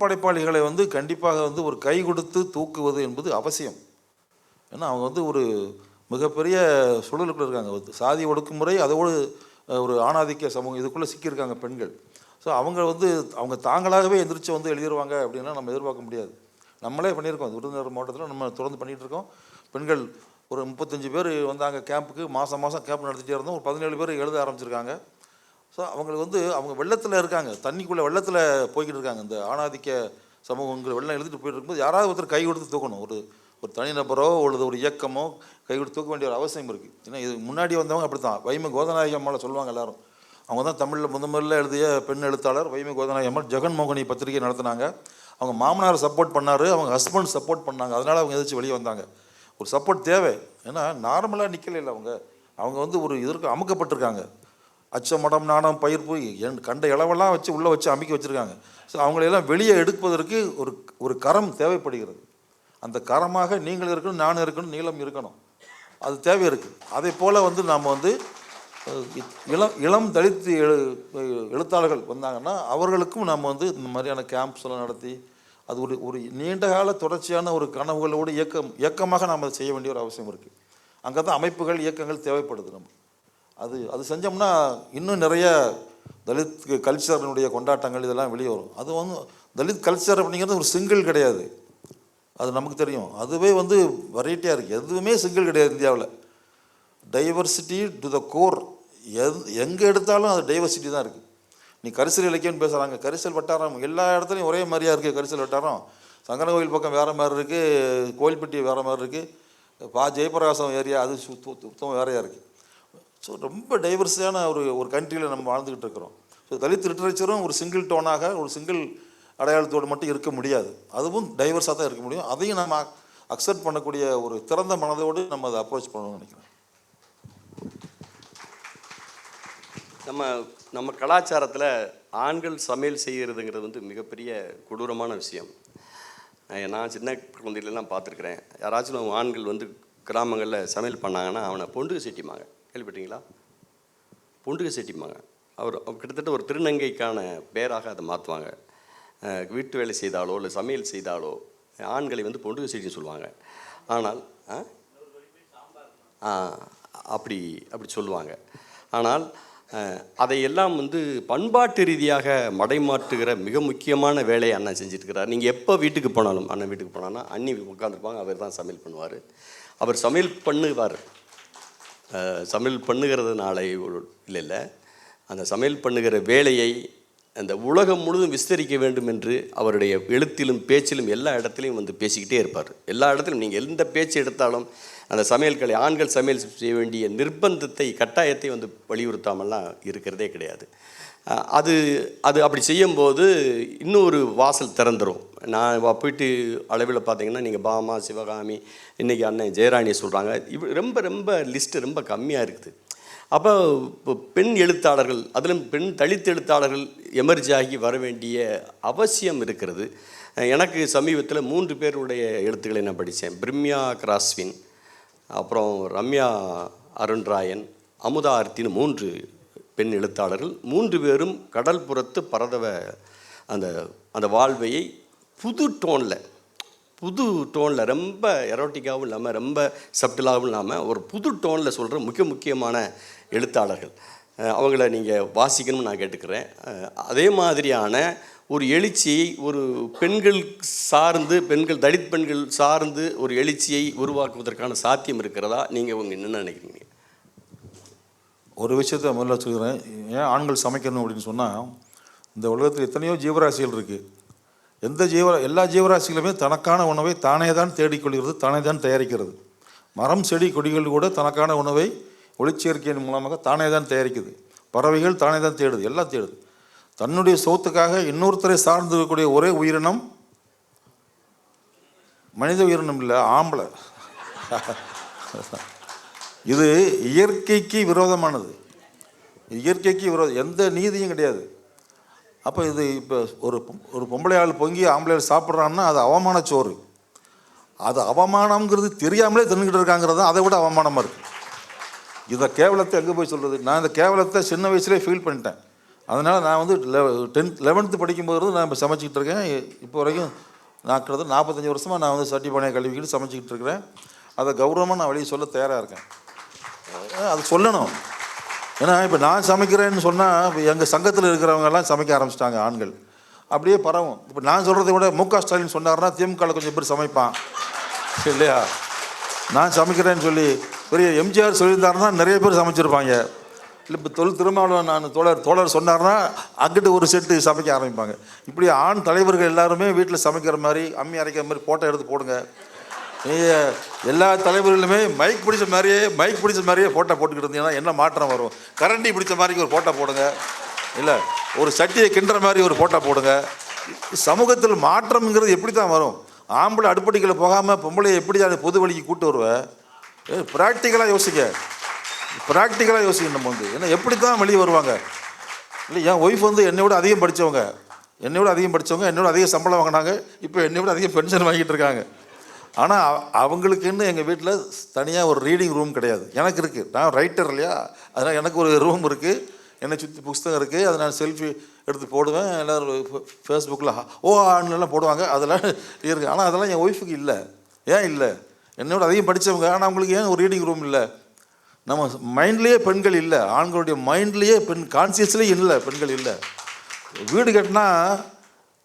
Speaker 3: படைப்பாளிகளை கண்டிப்பாக ஒரு கை கொடுத்து தூக்குவது என்பது அவசியம். ஏன்னா அவங்க ஒரு மிகப்பெரிய சூழலுக்குள்ள இருக்காங்க. சாதி ஒடுக்குமுறை, அதோடு ஒரு ஆணாதிக்க சமூகம், இதுக்குள்ளே சிக்கியிருக்காங்க பெண்கள். ஸோ அவங்க அவங்க தாங்களாகவே எந்திரிச்சு எழுதிடுவாங்க அப்படின்னா நம்ம எதிர்பார்க்க முடியாது. நம்மளே பண்ணியிருக்கோம். விருதுநகர் மாவட்டத்தில் நம்ம தொடர்ந்து பண்ணிகிட்டு இருக்கோம். பெண்கள் ஒரு 35 பேர் வந்தாங்க கேம்புக்கு. மாதம் கேம்ப் நடத்திட்டே இருந்தோம். ஒரு 17 பேர் எழுத ஆரம்பிச்சிருக்காங்க. ஸோ அவங்களுக்கு அவங்க வெள்ளத்தில் இருக்காங்க, தண்ணிக்குள்ளே வெள்ளத்தில் போய்கிட்டு இருக்காங்க. இந்த ஆணாதிக்க சமூகங்கள் வெள்ளம் எழுதிட்டு போயிட்டு இருக்கும்போது யாராவது ஒருத்தர் கை கொடுத்து தூக்கணும். ஒரு தனிநபரோ அல்லது ஒரு இயக்கமோ கை கொடுத்து தூக்க வேண்டிய ஒரு அவசியம் இருக்குது. ஏன்னா இது முன்னாடி வந்தவங்க அப்படி தான். வைம கோதநாயகி அம்மாவை சொல்லுவாங்க எல்லாரும். அவங்க தான் தமிழில் முதல்ல எழுதிய பெண் எழுத்தாளர் வைம கோதநாயகி அம்மா. ஜெகன்மோகினி பத்திரிகை நடத்தினாங்க. அவங்க மாமனார் சப்போர்ட் பண்ணார், அவங்க ஹஸ்பண்ட் சப்போர்ட் பண்ணாங்க. அதனால் அவங்க எதிர்த்து வெளியே வந்தாங்க. ஒரு சப்போர்ட் தேவை. ஏன்னா நார்மலாக நிற்கல இல்லை அவங்க ஒரு இதற்கு அமுக்கப்பட்டிருக்காங்க. அச்சமடம் நாணம் பயிர்ப்பு கண்ட இளவெல்லாம் உள்ளே வச்சு அமைக்க வச்சுருக்காங்க. ஸோ அவங்களையெல்லாம் வெளியே எடுப்பதற்கு ஒரு கரம் தேவைப்படுகிறது. அந்த கரமாக நீங்கள் இருக்கணும், நானும் இருக்கணும், நீளம் இருக்கணும், அது தேவை இருக்குது. அதே போல் நாம் இளம் தலித் எழுத்தாளர்கள் வந்தாங்கன்னா அவர்களுக்கும் நாம் இந்த மாதிரியான கேம்ப்ஸ் எல்லாம் நடத்தி அது ஒரு நீண்டகால தொடர்ச்சியான ஒரு கனவுகளோடு இயக்கமாக நாம் அதை செய்ய வேண்டிய ஒரு அவசியம் இருக்குது. அங்கே தான் அமைப்புகள், இயக்கங்கள் தேவைப்படுது. நம்ம அது செஞ்சோம்னா இன்னும் நிறைய தலித் கல்ச்சரினுடைய கொண்டாட்டங்கள் இதெல்லாம் வெளியே வரும். அது தலித் கல்ச்சர் அப்படிங்கிறது ஒரு சிங்கிள் கிடையாது, அது நமக்கு தெரியும். அதுவே வெரைட்டியாக இருக்குது. எதுவுமே சிங்கிள் கிடையாது இந்தியாவில். Diversity to the core. எங்கே எடுத்தாலும் அது டைவர்சிட்டி தான் இருக்குது. நீ கரிசல் இலக்கியம்னு பேசுகிறாங்க. கரிசல் வட்டாரம் எல்லா இடத்துலையும் ஒரே மாதிரியாக இருக்குது. கரிசல் வட்டாரம் சங்கரன் கோவில் பக்கம் வேறு மாதிரி இருக்குது, கோயில்பட்டி வேறு மாதிரி இருக்குது, ஜெயபிரகாசம் ஏரியா அது சுத்தம் வேறையாக இருக்குது. ஸோ ரொம்ப டைவர்ஸான ஒரு கண்ட்ரியில் நம்ம வாழ்ந்துக்கிட்டு இருக்கிறோம். ஸோ தலித் லிட்ரேச்சரும் ஒரு சிங்கிள் டோனாக ஒரு சிங்கிள் அடையாளத்தோடு மட்டும் இருக்க முடியாது. அதுவும் டைவர்ஸாக தான் இருக்க முடியும். அதையும் நம்ம அக்செப்ட் பண்ணக்கூடிய ஒரு திறந்த மனதோடு நம்ம அதை அப்ரோச் பண்ணணும்னு நினைக்கிறேன்.
Speaker 2: நம்ம கலாச்சாரத்தில் ஆண்கள் சமையல் செய்கிறதுங்கிறது மிகப்பெரிய கொடூரமான விஷயம். நான் சின்ன குழந்தைகளெல்லாம் பார்த்துருக்குறேன். யாராச்சும் ஆண்கள் கிராமங்களில் சமையல் பண்ணாங்கன்னா அவனை பொண்டுக செட்டிமாங்க. கேள்விப்பட்டீங்களா? பொண்டுக செட்டிமாங்க. அவர் கிட்டத்தட்ட ஒரு திருநங்கைக்கான பேராக அதை மாற்றுவாங்க. வீட்டு வேலை செய்தாலோ இல்லை சமையல் செய்தாலோ ஆண்களை பொண்டுக செட்டின்னு சொல்லுவாங்க. ஆனால் அப்படி அப்படி சொல்லுவாங்க. ஆனால் அதையெல்லாம் வந்து பண்பாட்டு ரீதியாக மடைமாற்றுகிற மிக முக்கியமான வேலையை அண்ணன் செஞ்சுருக்கிறார். நீங்கள் எப்போ வீட்டுக்கு போனாலும், அண்ணன் வீட்டுக்கு போனான்னா அண்ணி உட்காந்துருப்பாங்க, அவர் தான் சமையல் பண்ணுவார். அவர் சமையல் பண்ணுவார். சமையல் பண்ணுகிறதுனால இல்லை, அந்த சமையல் பண்ணுகிற வேலையை அந்த உலகம் முழுதும் விஸ்தரிக்க வேண்டும் என்று அவருடைய எழுத்திலும் பேச்சிலும் எல்லா இடத்துலையும் வந்து பேசிக்கிட்டே இருப்பார். எல்லா இடத்துலையும் நீங்கள் எந்த பேச்சு எடுத்தாலும் அந்த சமையல்களை, ஆண்கள் சமையல் செய்ய வேண்டிய நிர்பந்தத்தை, கட்டாயத்தை வந்து வலியுறுத்தாமல்லாம் இருக்கிறதே கிடையாது. அது அது அப்படி செய்யும்போது இன்னொரு வாசல் திறந்துடும். நான் போயிட்டு அளவில் பார்த்தீங்கன்னா நீங்கள் பாமா, சிவகாமி, இன்றைக்கி அண்ணன் ஜெயராணியை சொல்கிறாங்க. ரொம்ப ரொம்ப லிஸ்ட்டு ரொம்ப கம்மியாக இருக்குது. அப்போ இப்போ பெண் எழுத்தாளர்கள், அதிலும் பெண் தலித் எழுத்தாளர்கள் எமர்ஜி ஆகி வர வேண்டிய அவசியம் இருக்கிறது. எனக்கு சமீபத்தில் 3 பேருடைய எழுத்துக்களை நான் படித்தேன். பிரிம்யா கிராஸ்வின், அப்புறம் ரம்யா அருண்ராயன், அமுதா ஆர்த்தின்னு 3 பெண் எழுத்தாளர்கள். 3 பேரும் கடல்புறத்து பரதவ அந்த அந்த வாழ்வையை புது டோனில் ரொம்ப எரோட்டிக்காகவும் இல்லாமல், ரொம்ப சப்டிலாகவும் இல்லாமல், ஒரு புது டோனில் சொல்கிற முக்கியமான எழுத்தாளர்கள். அவங்கள நீங்கள் வாசிக்கணும்னு நான் கேட்டுக்கிறேன். அதே மாதிரியான ஒரு எழுச்சியை, ஒரு பெண்கள் சார்ந்து, தலித் பெண்கள் சார்ந்து ஒரு எழுச்சியை உருவாக்குவதற்கான சாத்தியம் இருக்கிறதா? நீங்கள் என்ன நினைக்கிறீங்க?
Speaker 3: ஒரு விஷயத்தை முதல்ல சொல்கிறேன். ஏன் ஆண்கள் சமைக்கணும் அப்படின்னு சொன்னால், இந்த உலகத்தில் எத்தனையோ ஜீவராசிகள் இருக்குது. எல்லா ஜீவராசிகளுமே தனக்கான உணவை தானே தான் தேடிக்கொள்கிறது, தானே தான் தயாரிக்கிறது. மரம், செடி, கொடிகள் கூட தனக்கான உணவை ஒளிச்சேர்க்கையின் மூலமாக தானே தான் தயாரிக்குது. பறவைகள் தானே தான் தேடுது, எல்லாம் தேடுது. தன்னுடைய சோத்துக்காக இன்னொருத்தரை சார்ந்து இருக்கக்கூடிய ஒரே உயிரினம் மனித உயிரினம் இல்லை, ஆம்பளை. இது இயற்கைக்கு விரோதமானது. இயற்கைக்கு விரோதம், எந்த நீதியும் கிடையாது. அப்போ இது இப்போ ஒரு பொம்பளை ஆள் பொங்கி ஆம்பளையால் சாப்பிட்றான்னா அது அவமான சோறு. அது அவமானம்ங்கிறது தெரியாமலே தின்னுக்கிட்டு இருக்காங்கிறது அதை விட அவமானமாக இருக்குது. இதை கேவலத்தை எங்கே போய் சொல்கிறது? நான் இந்த கேவலத்தை சின்ன வயசுலேயே ஃபீல் பண்ணிட்டேன். அதனால் நான் வந்து 11th படிக்கும்போது நான் இப்போ சமைச்சிக்கிட்டு இருக்கேன். இப்போ வரைக்கும் நான் கிட்டத்தட்ட 45 வருஷமாக நான் வந்து சட்டி பானையை கழுவிக்கிட்டு சமைச்சிக்கிட்டு இருக்கிறேன். அதை கௌரவமாக நான் வெளியே சொல்ல தயாராக இருக்கேன். அது சொல்லணும். ஏன்னா இப்போ நான் சமைக்கிறேன்னு சொன்னால் இப்போ எங்கள் சங்கத்தில் இருக்கிறவங்கெல்லாம் சமைக்க ஆரம்பிச்சிட்டாங்க, ஆண்கள். அப்படியே பரவும். இப்போ நான் சொல்கிறத விட மு.க. ஸ்டாலின் சொன்னார்னா திமுகவில் கொஞ்சம் பேர் சமைப்பான் இல்லையா? நான் சமைக்கிறேன்னு சொல்லி பெரிய எம்ஜிஆர் சொல்லியிருந்தாருன்னா நிறைய பேர் சமைச்சிருப்பாங்க. இல்லை இப்போ திருமாவளவன் நான் தோழர் சொன்னார்னா அங்கிட்டு ஒரு செட்டு சமைக்க ஆரம்பிப்பாங்க. இப்படி ஆண் தலைவர்கள் எல்லாருமே வீட்டில் சமைக்கிற மாதிரி, அம்மி அரைக்கிற மாதிரி ஃபோட்டோ எடுத்து போடுங்க. எல்லா தலைவர்களுமே மைக் பிடிச்ச மாதிரியே ஃபோட்டோ போட்டுக்கிட்டு இருந்தீங்கன்னா என்ன மாற்றம் வரும்? கரண்டி பிடிச்ச மாதிரி ஒரு ஃபோட்டோ போடுங்க, இல்லை ஒரு சட்டியை கிண்டுற மாதிரி ஒரு ஃபோட்டோ போடுங்க. சமூகத்தில் மாற்றம்ங்கிறது எப்படி தான் வரும்? ஆம்பளை அடுப்படிகளை போகாமல் பொம்பளையை எப்படி அதை பொது வழிக்கு கூட்டு வருவேன்? ப்ராக்டிக்கலாக யோசிக்கணும் நம்ம வந்து. ஏன்னா எப்படி தான் வெளியே வருவாங்க? இல்லை, என் ஒய்ஃப் வந்து என்னை விட அதிகம் படித்தவங்க, என்னோட அதிக சம்பளம் வாங்கினாங்க, இப்போ என்னை விட அதிக பென்ஷன் வாங்கிட்டு இருக்காங்க. ஆனால் அவங்களுக்குன்னு எங்கள் வீட்டில் தனியாக ஒரு ரீடிங் ரூம் கிடையாது. எனக்கு இருக்குது, நான் ரைட்டர் இல்லையா, அதனால் எனக்கு ஒரு ரூம் இருக்குது, என்னை சுற்றி புஸ்தகம் இருக்குது, அதை நான் செல்ஃபி எடுத்து போடுவேன். எல்லோரும் ஃபேஸ்புக்கில் ஆன்லாம் போடுவாங்க, அதெல்லாம் இருக்குது. ஆனால் அதெல்லாம் என் ஒய்ஃபுக்கு இல்லை. ஏன் இல்லை? என்னோட அதிகம் படித்தவங்க, ஆனால் அவங்களுக்கு ஏன் ஒரு ரீடிங் ரூம் இல்லை? நம்ம மைண்ட்லேயே பெண்கள் இல்லை, ஆண்களுடைய மைண்ட்லேயே கான்சியஸ்லேயே இல்லை, பெண்கள் இல்லை. வீடு கட்டினா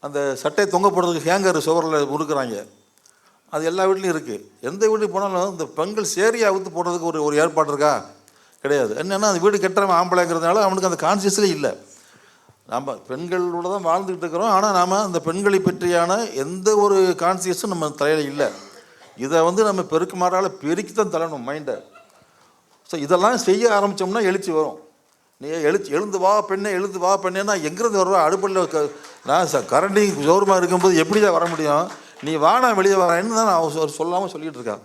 Speaker 3: அந்த சட்டையை தொங்க போடுறதுக்கு ஹேங்கர் சுவரில் முறுக்குறாங்க, அது எல்லா வீட்லையும் இருக்குது. எந்த வீட்டுக்கு போனாலும் இந்த பெண்கள் சேரியை அவுத்து போடுறதுக்கு ஒரு ஏற்பாடு இருக்கா? கிடையாது. என்னென்னா அந்த வீடு கட்டுறவன் ஆம்பளைங்கிறதுனால அவனுக்கு அந்த கான்சியஸ்லேயே இல்லை. நம்ம பெண்களோட தான் வாழ்ந்துக்கிட்டு இருக்கிறோம், ஆனால் நாம் அந்த பெண்களை பற்றியான எந்த ஒரு கான்சியஸும் நம்ம தலையில் இல்லை. இதை வந்து நம்ம பெருக்குமாறால் பெருக்கி தான் தள்ளணும் மைண்டை. ஸோ இதெல்லாம் செய்ய ஆரம்பித்தோம்னா எழுச்சி வரும். நீ எழுந்து வா பெண்ணேன்னா எங்கேருந்து வருவா? அடுப்படியில் நான் கரண்டி ஜோரமாக இருக்கும்போது எப்படி தான் வர முடியும்? நீ வானா வெளியே வரேன்னு தான் நான் சொல்லாமல் சொல்லிகிட்டு இருக்கேன்.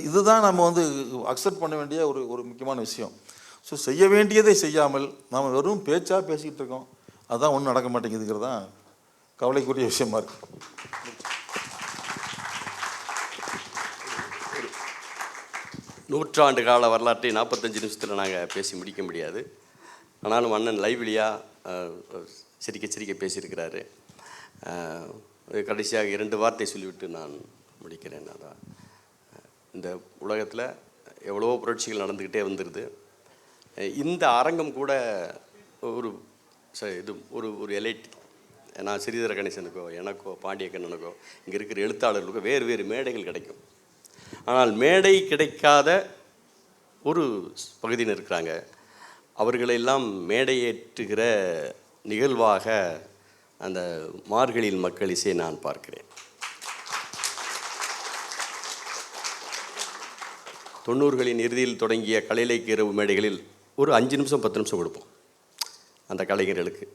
Speaker 3: இதுதான் நம்ம வந்து அக்செப்ட் பண்ண வேண்டிய ஒரு முக்கியமான விஷயம். ஸோ செய்ய வேண்டியதை செய்யாமல் நாம் வெறும் பேச்சாக பேசிக்கிட்டு இருக்கோம், அதுதான் ஒன்றும் நடக்க மாட்டேங்குதுங்கிறது தான் கவலைக்குரிய விஷயமா இருக்குது.
Speaker 2: நூற்றாண்டு கால வரலாற்றை 45 நிமிஷத்தில் நாங்கள் பேசி முடிக்க முடியாது. ஆனாலும் அண்ணன் லைவ்லியாக சிரிக்க பேசியிருக்கிறாரு. கடைசியாக 2 வார்த்தை சொல்லிவிட்டு நான் முடிக்கிறேன். அதான் இந்த உலகத்தில் எவ்வளவோ புரட்சிகள் நடந்துக்கிட்டே வந்துடுது. இந்த அரங்கம் கூட ஒரு இது ஒரு ஒரு எலைட். நான் ஸ்ரீதர கணேசனுக்கோ எனக்கோ பாண்டிய கண்ணனுக்கோ இங்கே இருக்கிற எழுத்தாளர்களுக்கோ வேறு வேறு மேடைகள் கிடைக்கும். ஆனால் மேடை கிடைக்காத ஒரு பகுதியினர் இருக்கிறாங்க. அவர்களெல்லாம் மேடையேற்றுகிற நிகழ்வாக அந்த மார்கழியில் மக்கள் இசையை நான் பார்க்கிறேன். 90களின் இறுதியில் தொடங்கிய கலையிலைக்கு இரவு மேடைகளில் ஒரு 5 நிமிஷம் 10 நிமிஷம் கொடுப்போம் அந்த கலைஞர்களுக்கு.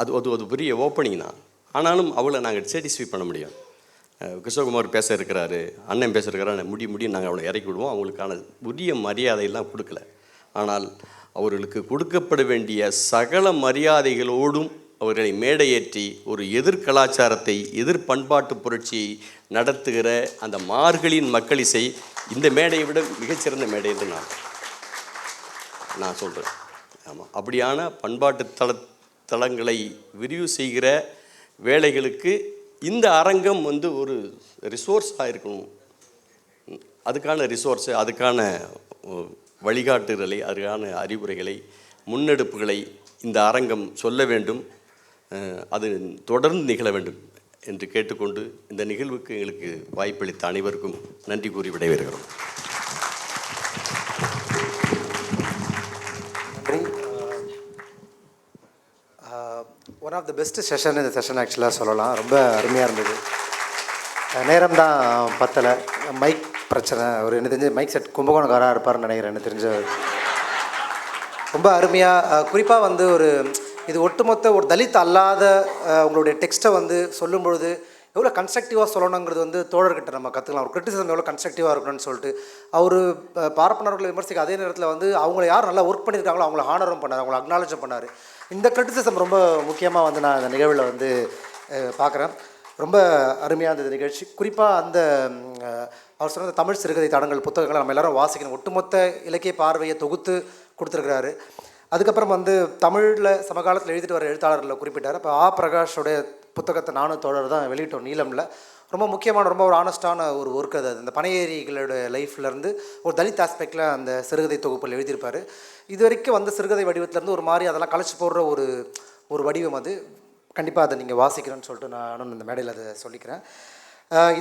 Speaker 2: அது அது ஒரு பெரிய ஓப்பனிங் தான். ஆனாலும் அவளை நாங்கள் சாட்டிஸ்ஃபை பண்ண முடியும். கிருஷ்ணகுமார் பேச இருக்கிறாரு, அண்ணன் பேச இருக்கிறாரு, முடியும் நாங்கள் அவளை இறக்கி விடுவோம். அவங்களுக்கான உரிய மரியாதையெல்லாம் கொடுக்கல. ஆனால் அவர்களுக்கு கொடுக்கப்பட வேண்டிய சகல மரியாதைகளோடும் அவர்களை மேடையேற்றி ஒரு எதிர் கலாச்சாரத்தை, எதிர் பண்பாட்டு புரட்சியை நடத்துகிற அந்த மார்கழியின் மக்கள் இசை இந்த மேடையை விட மிகச்சிறந்த மேடை என்று நான் சொல்கிறேன். ஆமாம், அப்படியான பண்பாட்டு தளங்களை விரிவு செய்கிற வேலைகளுக்கு இந்த அரங்கம் ஒரு ரிசோர்ஸாக இருக்கணும். அதுக்கான ரிசோர்ஸு, அதுக்கான வழிகாட்டுதலை, அதுக்கான அறிவுரைகளை, முன்னெடுப்புகளை இந்த அரங்கம் சொல்ல வேண்டும். அது தொடர்ந்து நிகழ வேண்டும் என்று கேட்டுக்கொண்டு இந்த நிகழ்வுக்கு எங்களுக்கு வாய்ப்பளித்த அனைவருக்கும் நன்றி கூறி விடைபெறுகிறோம்.
Speaker 1: One of the best session இந்த செஷன் ஆக்சுவலாக சொல்லலாம். ரொம்ப அருமையாக இருந்தது. நேரம் தான் பத்தலை, மைக் பிரச்சனை. என்ன தெரிஞ்ச மைக் செட் கும்பகோணக்காராக இருப்பார்னு நினைக்கிறேன். என்ன தெரிஞ்ச ரொம்ப அருமையாக, குறிப்பாக ஒரு இது ஒட்டுமொத்த ஒரு தலித் அல்லாத உங்களுடைய டெக்ஸ்ட்டை சொல்லும் பொழுது எவ்வளோ கன்ஸ்ட்ரக்டிவாக சொல்லணுங்கிறது தோழர்கிட்ட நம்ம கற்றுக்கலாம். ஒரு கிரிட்டிசிசம் எவ்வளோ கன்ஸ்ட்ரக்டிவாக இருக்கணும்னு சொல்லிட்டு அவர் பார்ப்பனர்களை விமர்சிக்க அதே நேரத்தில் அவங்கள யார் நல்லா ஒர்க் பண்ணியிருக்காங்களோ அவங்கள ஹானரும் பண்ணார், அவங்கள அக்னாலஜும் பண்ணார். இந்த கிரிட்டிசிசம் ரொம்ப முக்கியமாக நான் இந்த நிகழ்வில் பார்க்குறேன். ரொம்ப அருமையாக இருந்தது நிகழ்ச்சி. குறிப்பாக அவர் சொன்ன தமிழ் சிறுகதை தடங்கள் புத்தகங்களை நம்ம எல்லோரும் வாசிக்கணும். ஒட்டுமொத்த இலக்கிய பார்வையை தொகுத்து கொடுத்துருக்கிறாரு. அதுக்கப்புறம் தமிழில் சமகாலத்தில் எழுதிட்டு வர எழுத்தாளர்களை குறிப்பிட்டார். இப்போ பிரகாஷோடைய புத்தகத்தை நானும் தோழர் தான் வெளியிட்டோம் நீலமில். ரொம்ப முக்கியமான, ரொம்ப ஒரு ஆனஸ்டான ஒரு ஒர்க் அது. அந்த பனையேரிகளோட லைஃப்லேருந்து ஒரு தலித் ஆஸ்பெக்டில் அந்த சிறுகதை தொகுப்பில் எழுதியிருப்பார். இது வரைக்கும் சிறுகதை வடிவத்திலேருந்து ஒரு மாதிரி அதெல்லாம் கழிச்சு போடுற ஒரு வடிவம் அது. கண்டிப்பாக அதை நீங்கள் வாசிக்கணும்னு சொல்லிட்டு நானும் இந்த மேடையில் அதை சொல்லிக்கிறேன்.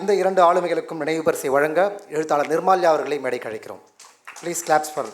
Speaker 1: இந்த 2 ஆளுமைகளுக்கும் நினைவு பரிசை வழங்க எழுத்தாளர் நிர்மால்யா அவர்களை மேடைக்கு அழைக்கிறோம். Please claps for